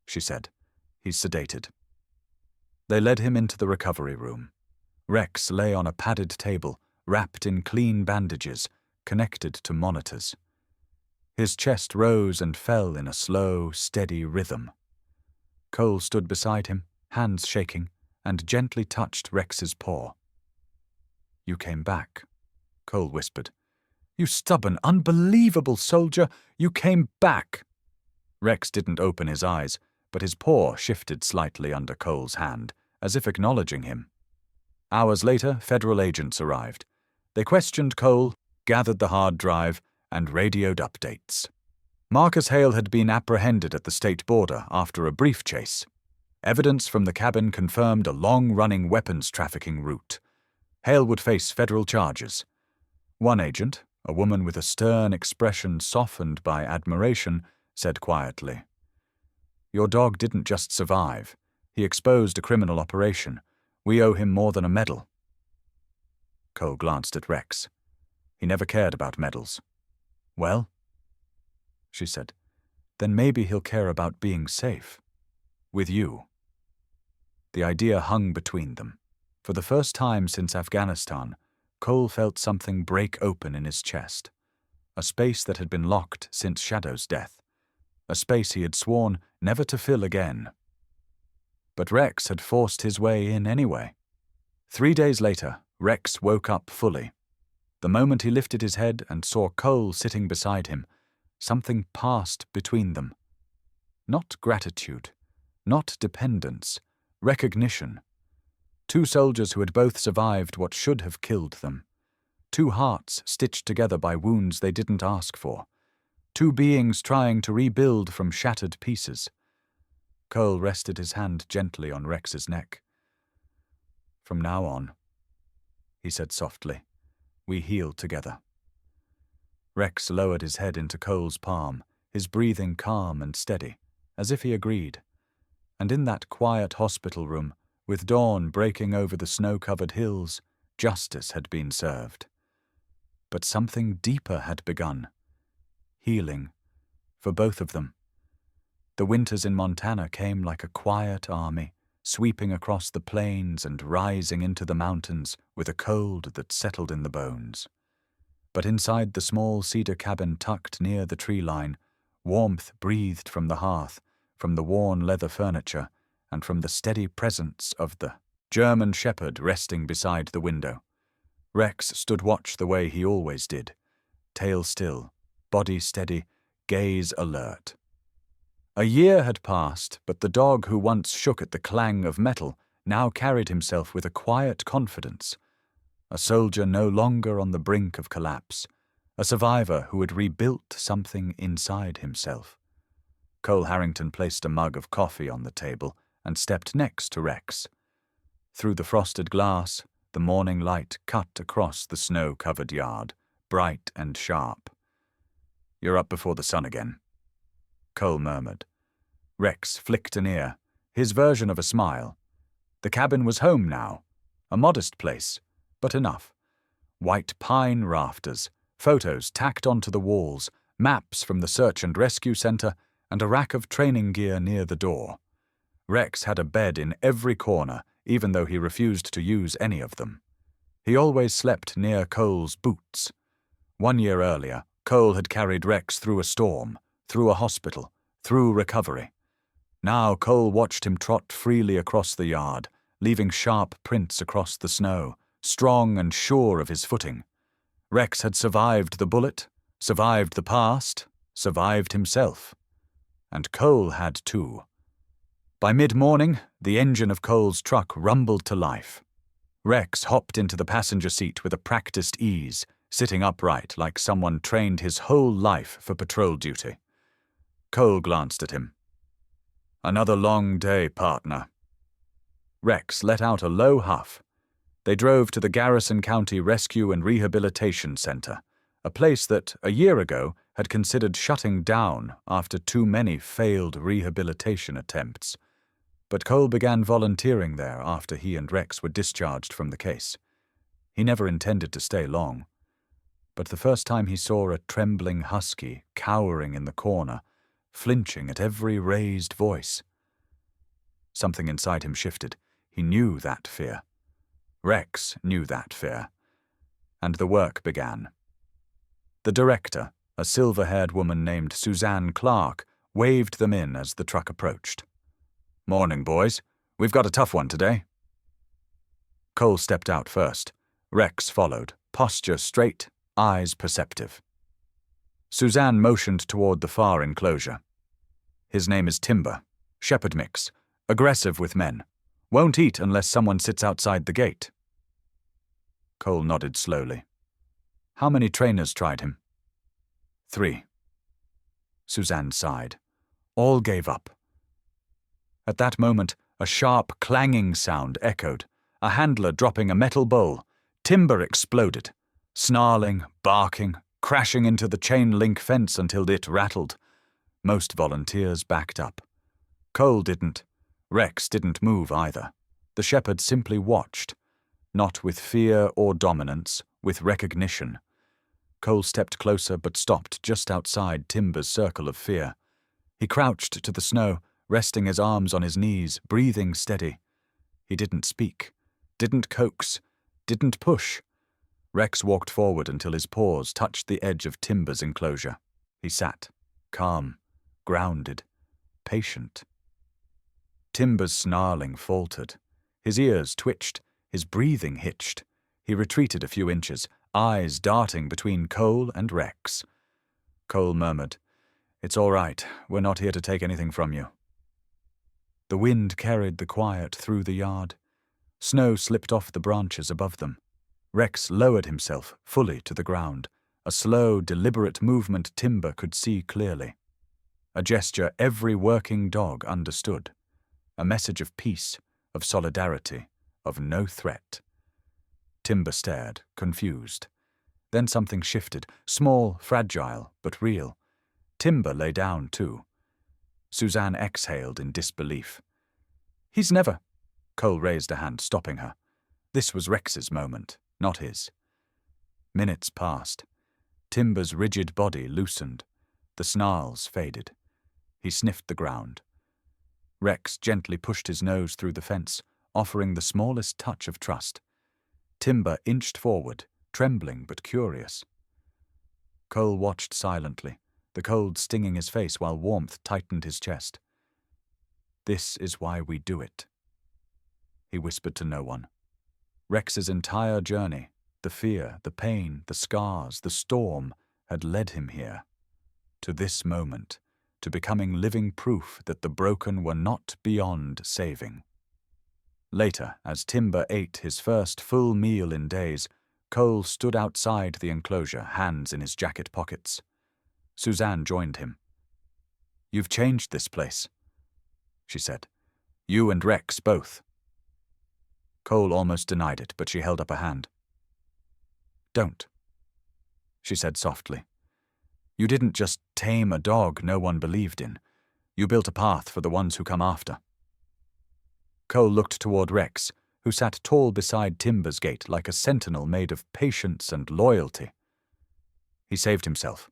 she said. "He's sedated." They led him into the recovery room. Rex lay on a padded table, wrapped in clean bandages, connected to monitors. His chest rose and fell in a slow, steady rhythm. Cole stood beside him, hands shaking, and gently touched Rex's paw. "You came back," Cole whispered. "You stubborn, unbelievable soldier! You came back!" Rex didn't open his eyes, but his paw shifted slightly under Cole's hand, as if acknowledging him. Hours later, federal agents arrived. They questioned Cole, gathered the hard drive, and radioed updates. Marcus Hale had been apprehended at the state border after a brief chase. Evidence from the cabin confirmed a long-running weapons trafficking route. Hale would face federal charges. One agent, a woman with a stern expression softened by admiration, said quietly, "Your dog didn't just survive. He exposed a criminal operation. We owe him more than a medal." Cole glanced at Rex. He never cared about medals. "Well," she said, "then maybe he'll care about being safe. With you." The idea hung between them. For the first time since Afghanistan, Cole felt something break open in his chest. A space that had been locked since Shadow's death. A space he had sworn never to fill again. But Rex had forced his way in anyway. 3 days later, Rex woke up fully. The moment he lifted his head and saw Cole sitting beside him, something passed between them. Not gratitude, not dependence, recognition. Two soldiers who had both survived what should have killed them. Two hearts stitched together by wounds they didn't ask for. Two beings trying to rebuild from shattered pieces. Cole rested his hand gently on Rex's neck. "From now on," he said softly, "we heal together." Rex lowered his head into Cole's palm, his breathing calm and steady, as if he agreed. And in that quiet hospital room, with dawn breaking over the snow-covered hills, justice had been served. But something deeper had begun. Healing, for both of them. The winters in Montana came like a quiet army, sweeping across the plains and rising into the mountains with a cold that settled in the bones. But inside the small cedar cabin tucked near the tree line, warmth breathed from the hearth, from the worn leather furniture, and from the steady presence of the German shepherd resting beside the window. Rex stood watch the way he always did, tail still, body steady, gaze alert. A year had passed, but the dog who once shook at the clang of metal now carried himself with a quiet confidence. A soldier no longer on the brink of collapse, a survivor who had rebuilt something inside himself. Cole Harrington placed a mug of coffee on the table and stepped next to Rex. Through the frosted glass, the morning light cut across the snow-covered yard, bright and sharp. You're up before the sun again, Cole murmured. Rex flicked an ear, his version of a smile. The cabin was home now. A modest place, but enough. White pine rafters, photos tacked onto the walls, maps from the search and rescue center, and a rack of training gear near the door. Rex had a bed in every corner, even though he refused to use any of them. He always slept near Cole's boots. 1 year earlier, Cole had carried Rex through a storm, through a hospital, through recovery. Now Cole watched him trot freely across the yard, leaving sharp prints across the snow, strong and sure of his footing. Rex had survived the bullet, survived the past, survived himself. And Cole had too. By mid-morning, the engine of Cole's truck rumbled to life. Rex hopped into the passenger seat with a practiced ease, sitting upright like someone trained his whole life for patrol duty. Cole glanced at him. "Another long day, partner." Rex let out a low huff. They drove to the Garrison County Rescue and Rehabilitation Center, a place that, a year ago, had considered shutting down after too many failed rehabilitation attempts. But Cole began volunteering there after he and Rex were discharged from the case. He never intended to stay long. But the first time he saw a trembling husky cowering in the corner, flinching at every raised voice. Something inside him shifted. He knew that fear. Rex knew that fear. And the work began. The director, a silver-haired woman named Suzanne Clark, waved them in as the truck approached. "Morning, boys. We've got a tough one today." Cole stepped out first. Rex followed, posture straight, eyes perceptive. Suzanne motioned toward the far enclosure. "His name is Timber. Shepherd mix. Aggressive with men. Won't eat unless someone sits outside the gate." Cole nodded slowly. "How many trainers tried him?" 3. Suzanne sighed. All gave up. At that moment, a sharp clanging sound echoed, a handler dropping a metal bowl. Timber exploded, snarling, barking, crashing into the chain-link fence until it rattled. Most volunteers backed up. Cole didn't. Rex didn't move either. The shepherd simply watched, not with fear or dominance, with recognition. Cole stepped closer but stopped just outside Timber's circle of fear. He crouched to the snow, resting his arms on his knees, breathing steady. He didn't speak, didn't coax, didn't push. Rex walked forward until his paws touched the edge of Timber's enclosure. He sat, calm, grounded, patient. Timber's snarling faltered. His ears twitched, his breathing hitched. He retreated a few inches, eyes darting between Cole and Rex. Cole murmured, "It's all right. We're not here to take anything from you." The wind carried the quiet through the yard. Snow slipped off the branches above them. Rex lowered himself fully to the ground, a slow, deliberate movement Timber could see clearly. A gesture every working dog understood. A message of peace, of solidarity, of no threat. Timber stared, confused. Then something shifted, small, fragile, but real. Timber lay down, too. Suzanne exhaled in disbelief. "He's never—" Cole raised a hand, stopping her. This was Rex's moment, not his. Minutes passed. Timber's rigid body loosened. The snarls faded. He sniffed the ground. Rex gently pushed his nose through the fence, offering the smallest touch of trust. Timber inched forward, trembling but curious. Cole watched silently, the cold stinging his face while warmth tightened his chest. "This is why we do it," he whispered to no one. Rex's entire journey, the fear, the pain, the scars, the storm, had led him here. To this moment, to becoming living proof that the broken were not beyond saving. Later, as Timber ate his first full meal in days, Cole stood outside the enclosure, hands in his jacket pockets. Suzanne joined him. "You've changed this place," she said. "You and Rex both." Cole almost denied it, but she held up a hand. "Don't," she said softly. You didn't just tame a dog no one believed in. You built a path for the ones who come after. Cole looked toward Rex, who sat tall beside Timber's gate like a sentinel made of patience and loyalty. He saved himself,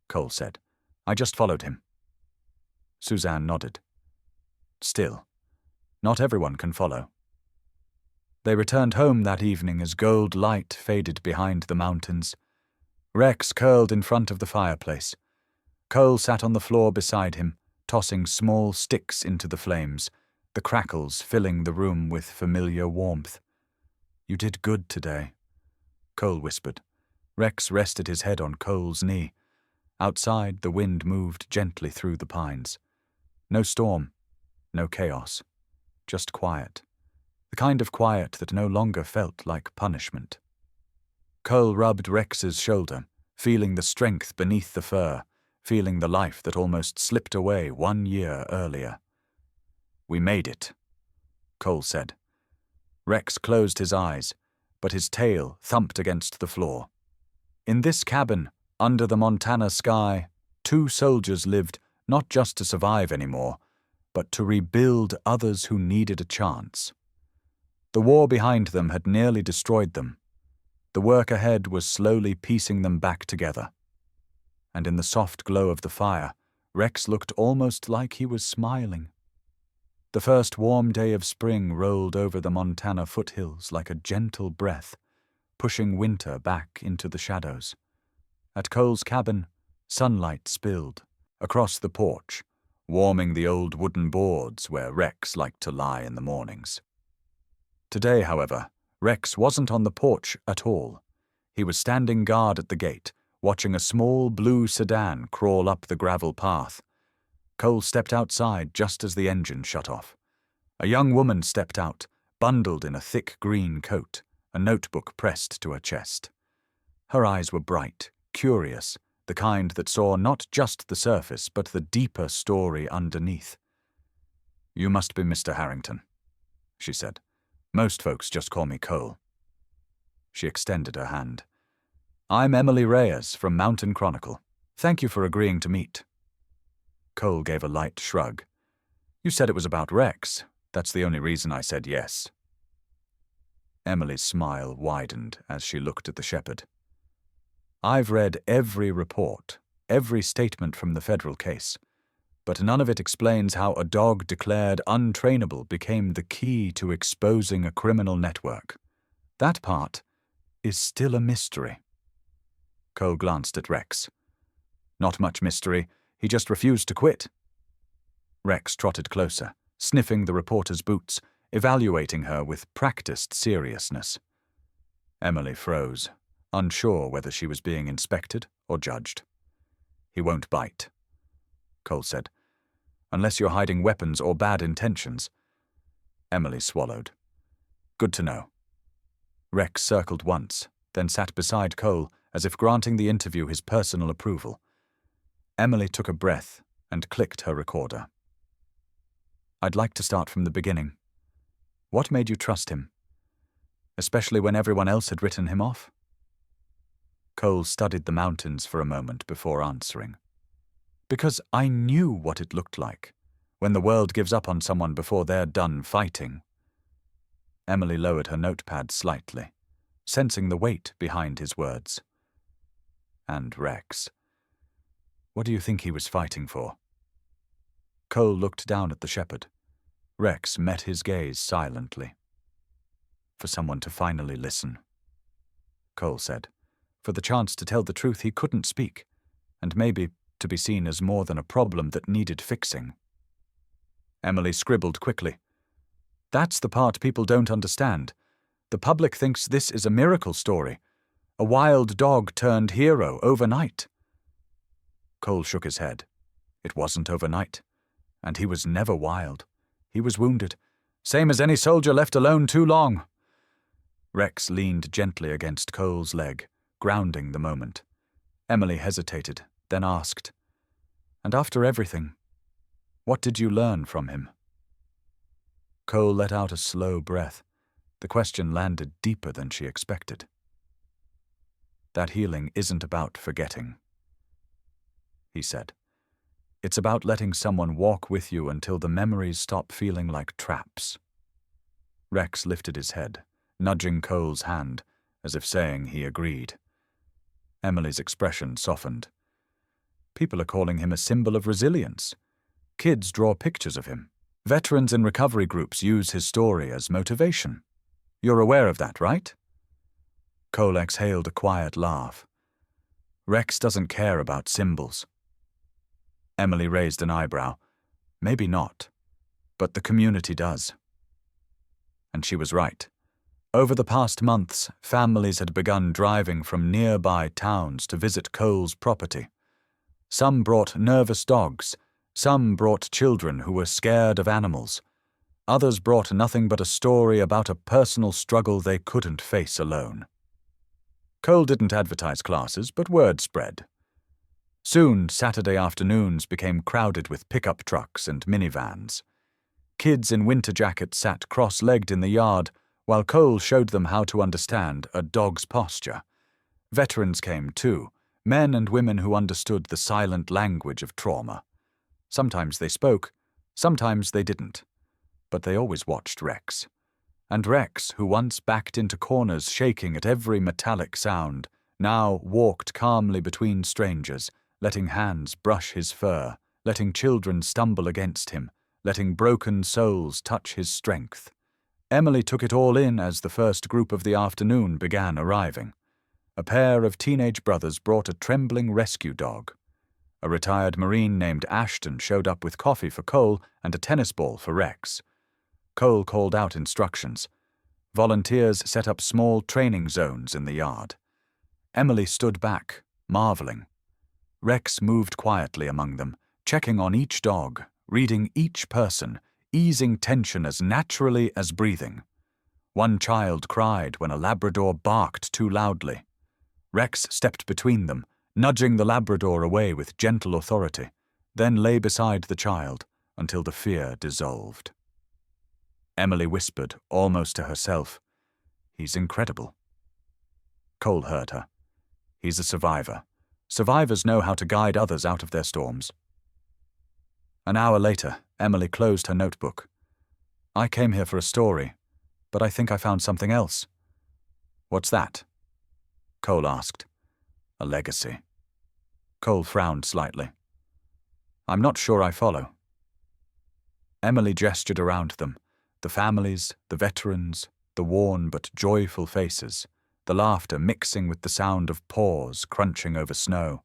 Cole said. I just followed him. Suzanne nodded. Still, not everyone can follow. They returned home that evening as gold light faded behind the mountains. Rex curled in front of the fireplace. Cole sat on the floor beside him, tossing small sticks into the flames, the crackles filling the room with familiar warmth. You did good today, Cole whispered. Rex rested his head on Cole's knee. Outside, the wind moved gently through the pines. No storm, no chaos, just quiet. The kind of quiet that no longer felt like punishment. Cole rubbed Rex's shoulder, feeling the strength beneath the fur, feeling the life that almost slipped away 1 year earlier. We made it, Cole said. Rex closed his eyes, but his tail thumped against the floor. In this cabin, under the Montana sky, 2 soldiers lived not just to survive anymore, but to rebuild others who needed a chance. The war behind them had nearly destroyed them. The work ahead was slowly piecing them back together. And in the soft glow of the fire, Rex looked almost like he was smiling. The first warm day of spring rolled over the Montana foothills like a gentle breath, pushing winter back into the shadows. At Cole's cabin, sunlight spilled across the porch, warming the old wooden boards where Rex liked to lie in the mornings. Today, however, Rex wasn't on the porch at all. He was standing guard at the gate, watching a small blue sedan crawl up the gravel path. Cole stepped outside just as the engine shut off. A young woman stepped out, bundled in a thick green coat, a notebook pressed to her chest. Her eyes were bright, curious, the kind that saw not just the surface but the deeper story underneath. You must be Mr. Harrington, she said. Most folks just call me Cole. She extended her hand. I'm Emily Reyes from Mountain Chronicle. Thank you for agreeing to meet. Cole gave a light shrug. You said it was about Rex. That's the only reason I said yes. Emily's smile widened as she looked at the shepherd. I've read every report, every statement from the federal case, but none of it explains how a dog declared untrainable became the key to exposing a criminal network. That part is still a mystery. Cole glanced at Rex. Not much mystery, he just refused to quit. Rex trotted closer, sniffing the reporter's boots, evaluating her with practiced seriousness. Emily froze, unsure whether she was being inspected or judged. He won't bite, Cole said, unless you're hiding weapons or bad intentions. Emily swallowed. Good to know. Rex circled once, then sat beside Cole as if granting the interview his personal approval. Emily took a breath and clicked her recorder. I'd like to start from the beginning. What made you trust him? Especially when everyone else had written him off? Cole studied the mountains for a moment before answering. Because I knew what it looked like, when the world gives up on someone before they're done fighting. Emily lowered her notepad slightly, sensing the weight behind his words. And Rex. What do you think he was fighting for? Cole looked down at the shepherd. Rex met his gaze silently. For someone to finally listen, Cole said. For the chance to tell the truth he couldn't speak, and maybe to be seen as more than a problem that needed fixing. Emily scribbled quickly. That's the part people don't understand. The public thinks this is a miracle story. A wild dog turned hero overnight. Cole shook his head. It wasn't overnight. And he was never wild. He was wounded. Same as any soldier left alone too long. Rex leaned gently against Cole's leg, grounding the moment. Emily hesitated, then asked, And after everything, what did you learn from him? Cole let out a slow breath. The question landed deeper than she expected. That healing isn't about forgetting. he said. It's about letting someone walk with you until the memories stop feeling like traps. Rex lifted his head, nudging Cole's hand, as if saying he agreed. Emily's expression softened. People are calling him a symbol of resilience. Kids draw pictures of him. Veterans in recovery groups use his story as motivation. You're aware of that, right? Cole exhaled a quiet laugh. Rex doesn't care about symbols. Emily raised an eyebrow. Maybe not, but the community does. And she was right. Over the past months, families had begun driving from nearby towns to visit Cole's property. Some brought nervous dogs, some brought children who were scared of animals. Others brought nothing but a story about a personal struggle they couldn't face alone. Cole didn't advertise classes, but word spread. Soon, Saturday afternoons became crowded with pickup trucks and minivans. Kids in winter jackets sat cross-legged in the yard, while Cole showed them how to understand a dog's posture. Veterans came too, men and women who understood the silent language of trauma. Sometimes they spoke, sometimes they didn't. But they always watched Rex. And Rex, who once backed into corners shaking at every metallic sound, now walked calmly between strangers, letting hands brush his fur, letting children stumble against him, letting broken souls touch his strength. Emily took it all in as the first group of the afternoon began arriving. A pair of teenage brothers brought a trembling rescue dog. A retired Marine named Ashton showed up with coffee for Cole and a tennis ball for Rex. Cole called out instructions. Volunteers set up small training zones in the yard. Emily stood back, marveling. Rex moved quietly among them, checking on each dog, reading each person, easing tension as naturally as breathing. One child cried when a Labrador barked too loudly. Rex stepped between them, nudging the Labrador away with gentle authority, then lay beside the child until the fear dissolved. Emily whispered, almost to herself, "He's incredible." Cole heard her. "He's a survivor. Survivors know how to guide others out of their storms." An hour later, Emily closed her notebook. "I came here for a story, but I think I found something else." "What's that?" Cole asked. "A legacy." Cole frowned slightly. "I'm not sure I follow." Emily gestured around them, the families, the veterans, the worn but joyful faces, the laughter mixing with the sound of paws crunching over snow.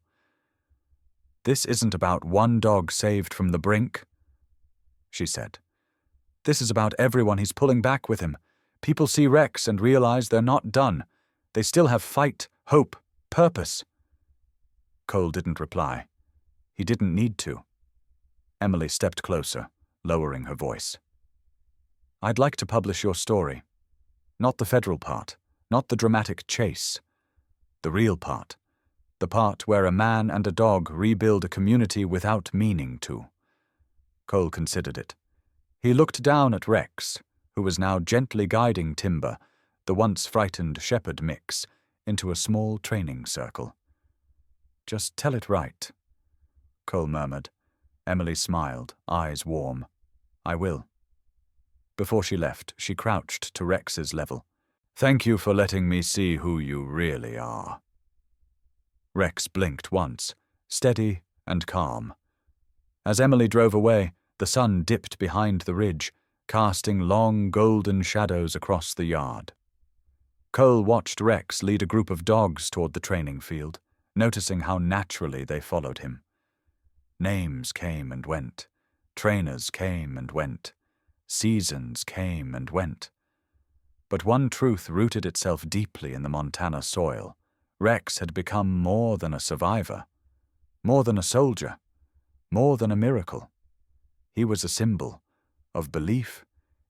"This isn't about one dog saved from the brink," she said. "This is about everyone he's pulling back with him. People see Rex and realize they're not done. They still have fight, hope, purpose." Cole didn't reply. He didn't need to. Emily stepped closer, lowering her voice. "I'd like to publish your story. Not the federal part, not the dramatic chase. The real part. The part where a man and a dog rebuild a community without meaning to." Cole considered it. He looked down at Rex, who was now gently guiding Timber, the once frightened shepherd mix, into a small training circle. "Just tell it right," Cole murmured. Emily smiled, eyes warm. "I will." Before she left, she crouched to Rex's level. "Thank you for letting me see who you really are." Rex blinked once, steady and calm. As Emily drove away, the sun dipped behind the ridge, casting long golden shadows across the yard. Cole watched Rex lead a group of dogs toward the training field, noticing how naturally they followed him. Names came and went. Trainers came and went. Seasons came and went. But one truth rooted itself deeply in the Montana soil. Rex had become more than a survivor, more than a soldier, more than a miracle. He was a symbol of belief,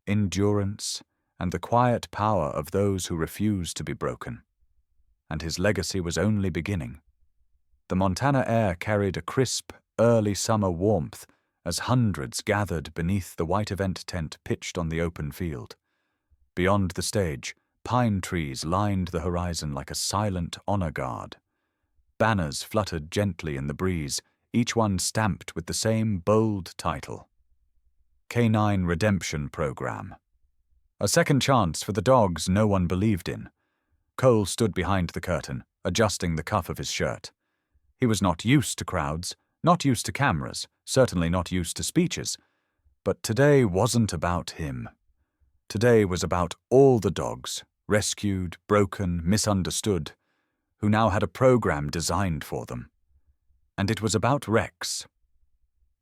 endurance, and the quiet power of those who refuse to be broken. And his legacy was only beginning. The Montana air carried a crisp, early summer warmth as hundreds gathered beneath the white event tent pitched on the open field. Beyond the stage, pine trees lined the horizon like a silent honor guard. Banners fluttered gently in the breeze, each one stamped with the same bold title: Canine Redemption Program. A second chance for the dogs no one believed in. Cole stood behind the curtain, adjusting the cuff of his shirt. He was not used to crowds, not used to cameras, certainly not used to speeches. But today wasn't about him. Today was about all the dogs, rescued, broken, misunderstood, who now had a program designed for them. And it was about Rex.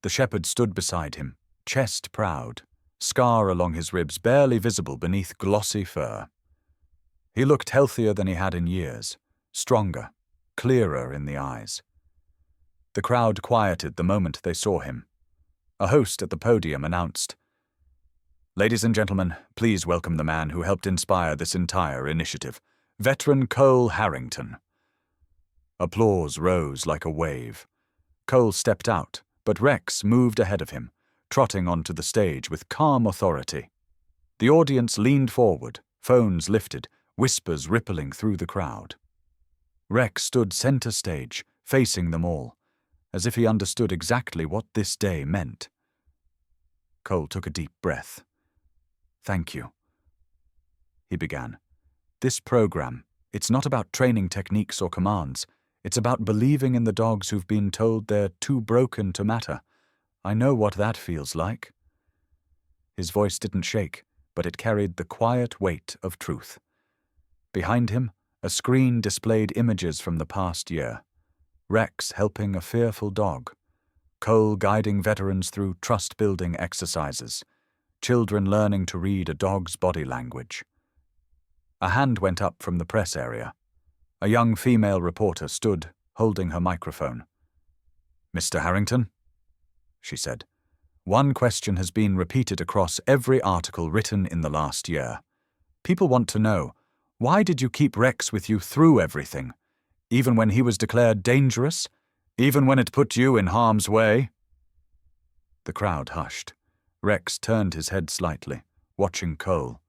The shepherd stood beside him, chest proud, scar along his ribs barely visible beneath glossy fur. He looked healthier than he had in years, stronger, clearer in the eyes. The crowd quieted the moment they saw him. A host at the podium announced, "Ladies and gentlemen, please welcome the man who helped inspire this entire initiative, veteran Cole Harrington." Applause rose like a wave. Cole stepped out, but Rex moved ahead of him, trotting onto the stage with calm authority. The audience leaned forward, phones lifted, whispers rippling through the crowd. Rex stood center stage, facing them all, as if he understood exactly what this day meant. Cole took a deep breath. "Thank you," he began. "This program, it's not about training techniques or commands. It's about believing in the dogs who've been told they're too broken to matter. I know what that feels like." His voice didn't shake, but it carried the quiet weight of truth. Behind him, a screen displayed images from the past year. Rex helping a fearful dog. Cole guiding veterans through trust-building exercises. Children learning to read a dog's body language. A hand went up from the press area. A young female reporter stood, holding her microphone. "Mr. Harrington," she said, "one question has been repeated across every article written in the last year. People want to know, why did you keep Rex with you through everything? Even when he was declared dangerous? Even when it put you in harm's way?" The crowd hushed. Rex turned his head slightly, watching Cole.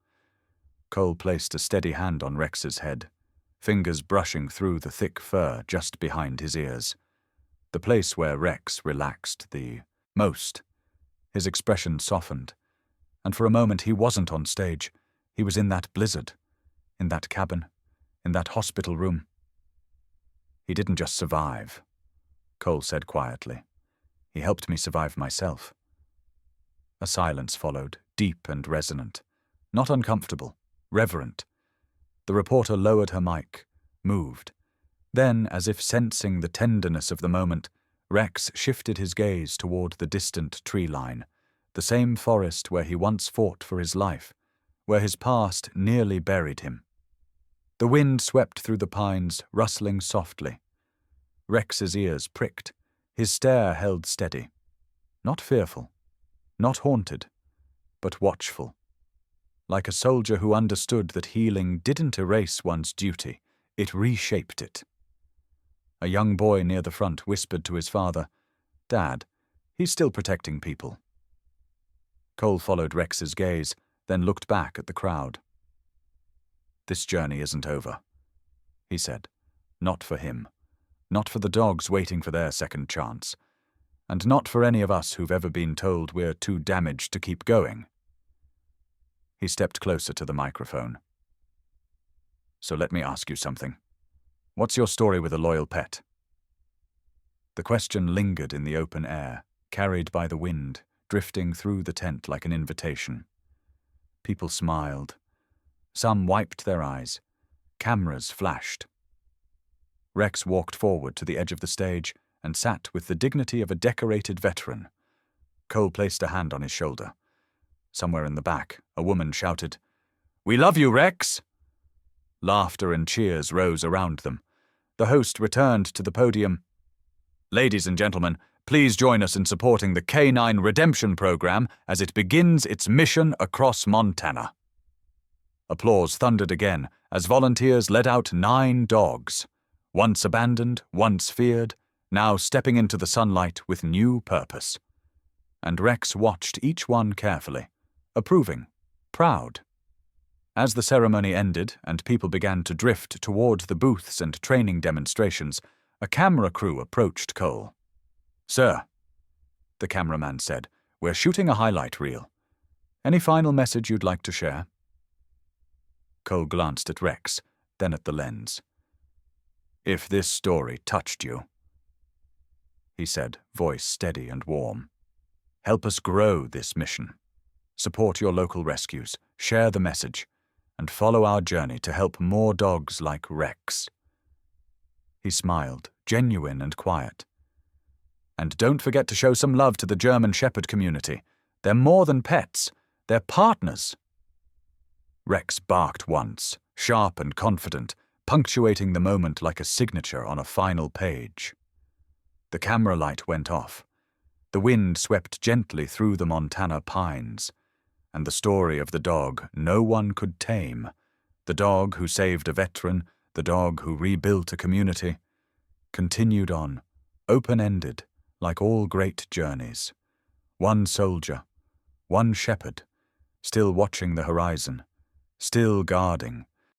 Cole placed a steady hand on Rex's head, fingers brushing through the thick fur just behind his ears, the place where Rex relaxed the most. His expression softened, and for a moment he wasn't on stage. He was in that blizzard, in that cabin, in that hospital room. "He didn't just survive," Cole said quietly. "He helped me survive myself." A silence followed, deep and resonant, not uncomfortable, reverent. The reporter lowered her mic, moved. Then, as if sensing the tenderness of the moment, Rex shifted his gaze toward the distant tree line, the same forest where he once fought for his life, where his past nearly buried him. The wind swept through the pines, rustling softly. Rex's ears pricked, his stare held steady. Not fearful, not haunted, but watchful. Like a soldier who understood that healing didn't erase one's duty, it reshaped it. A young boy near the front whispered to his father, "Dad, he's still protecting people." Cole followed Rex's gaze, then looked back at the crowd. "This journey isn't over," he said. "Not for him. Not for the dogs waiting for their second chance. And not for any of us who've ever been told we're too damaged to keep going." He stepped closer to the microphone. "So let me ask you something. What's your story with a loyal pet?" The question lingered in the open air, carried by the wind, drifting through the tent like an invitation. People smiled. Some wiped their eyes. Cameras flashed. Rex walked forward to the edge of the stage and sat with the dignity of a decorated veteran. Cole placed a hand on his shoulder. Somewhere in the back, a woman shouted, "We love you, Rex!" Laughter and cheers rose around them. The host returned to the podium. "Ladies and gentlemen, please join us in supporting the Canine Redemption Program as it begins its mission across Montana." Applause thundered again as volunteers led out 9 dogs, once abandoned, once feared, now stepping into the sunlight with new purpose. And Rex watched each one carefully, approving, proud. As the ceremony ended and people began to drift toward the booths and training demonstrations, a camera crew approached Cole. "Sir," the cameraman said, "we're shooting a highlight reel. Any final message you'd like to share?" Cole glanced at Rex, then at the lens. "If this story touched you," he said, voice steady and warm, "help us grow this mission. Support your local rescues, share the message, and follow our journey to help more dogs like Rex." He smiled, genuine and quiet. "And don't forget to show some love to the German Shepherd community. They're more than pets, they're partners." Rex barked once, sharp and confident, punctuating the moment like a signature on a final page. The camera light went off. The wind swept gently through the Montana pines, and the story of the dog no one could tame, the dog who saved a veteran, the dog who rebuilt a community, continued on, open-ended, like all great journeys. One soldier, one shepherd, still watching the horizon, still guarding,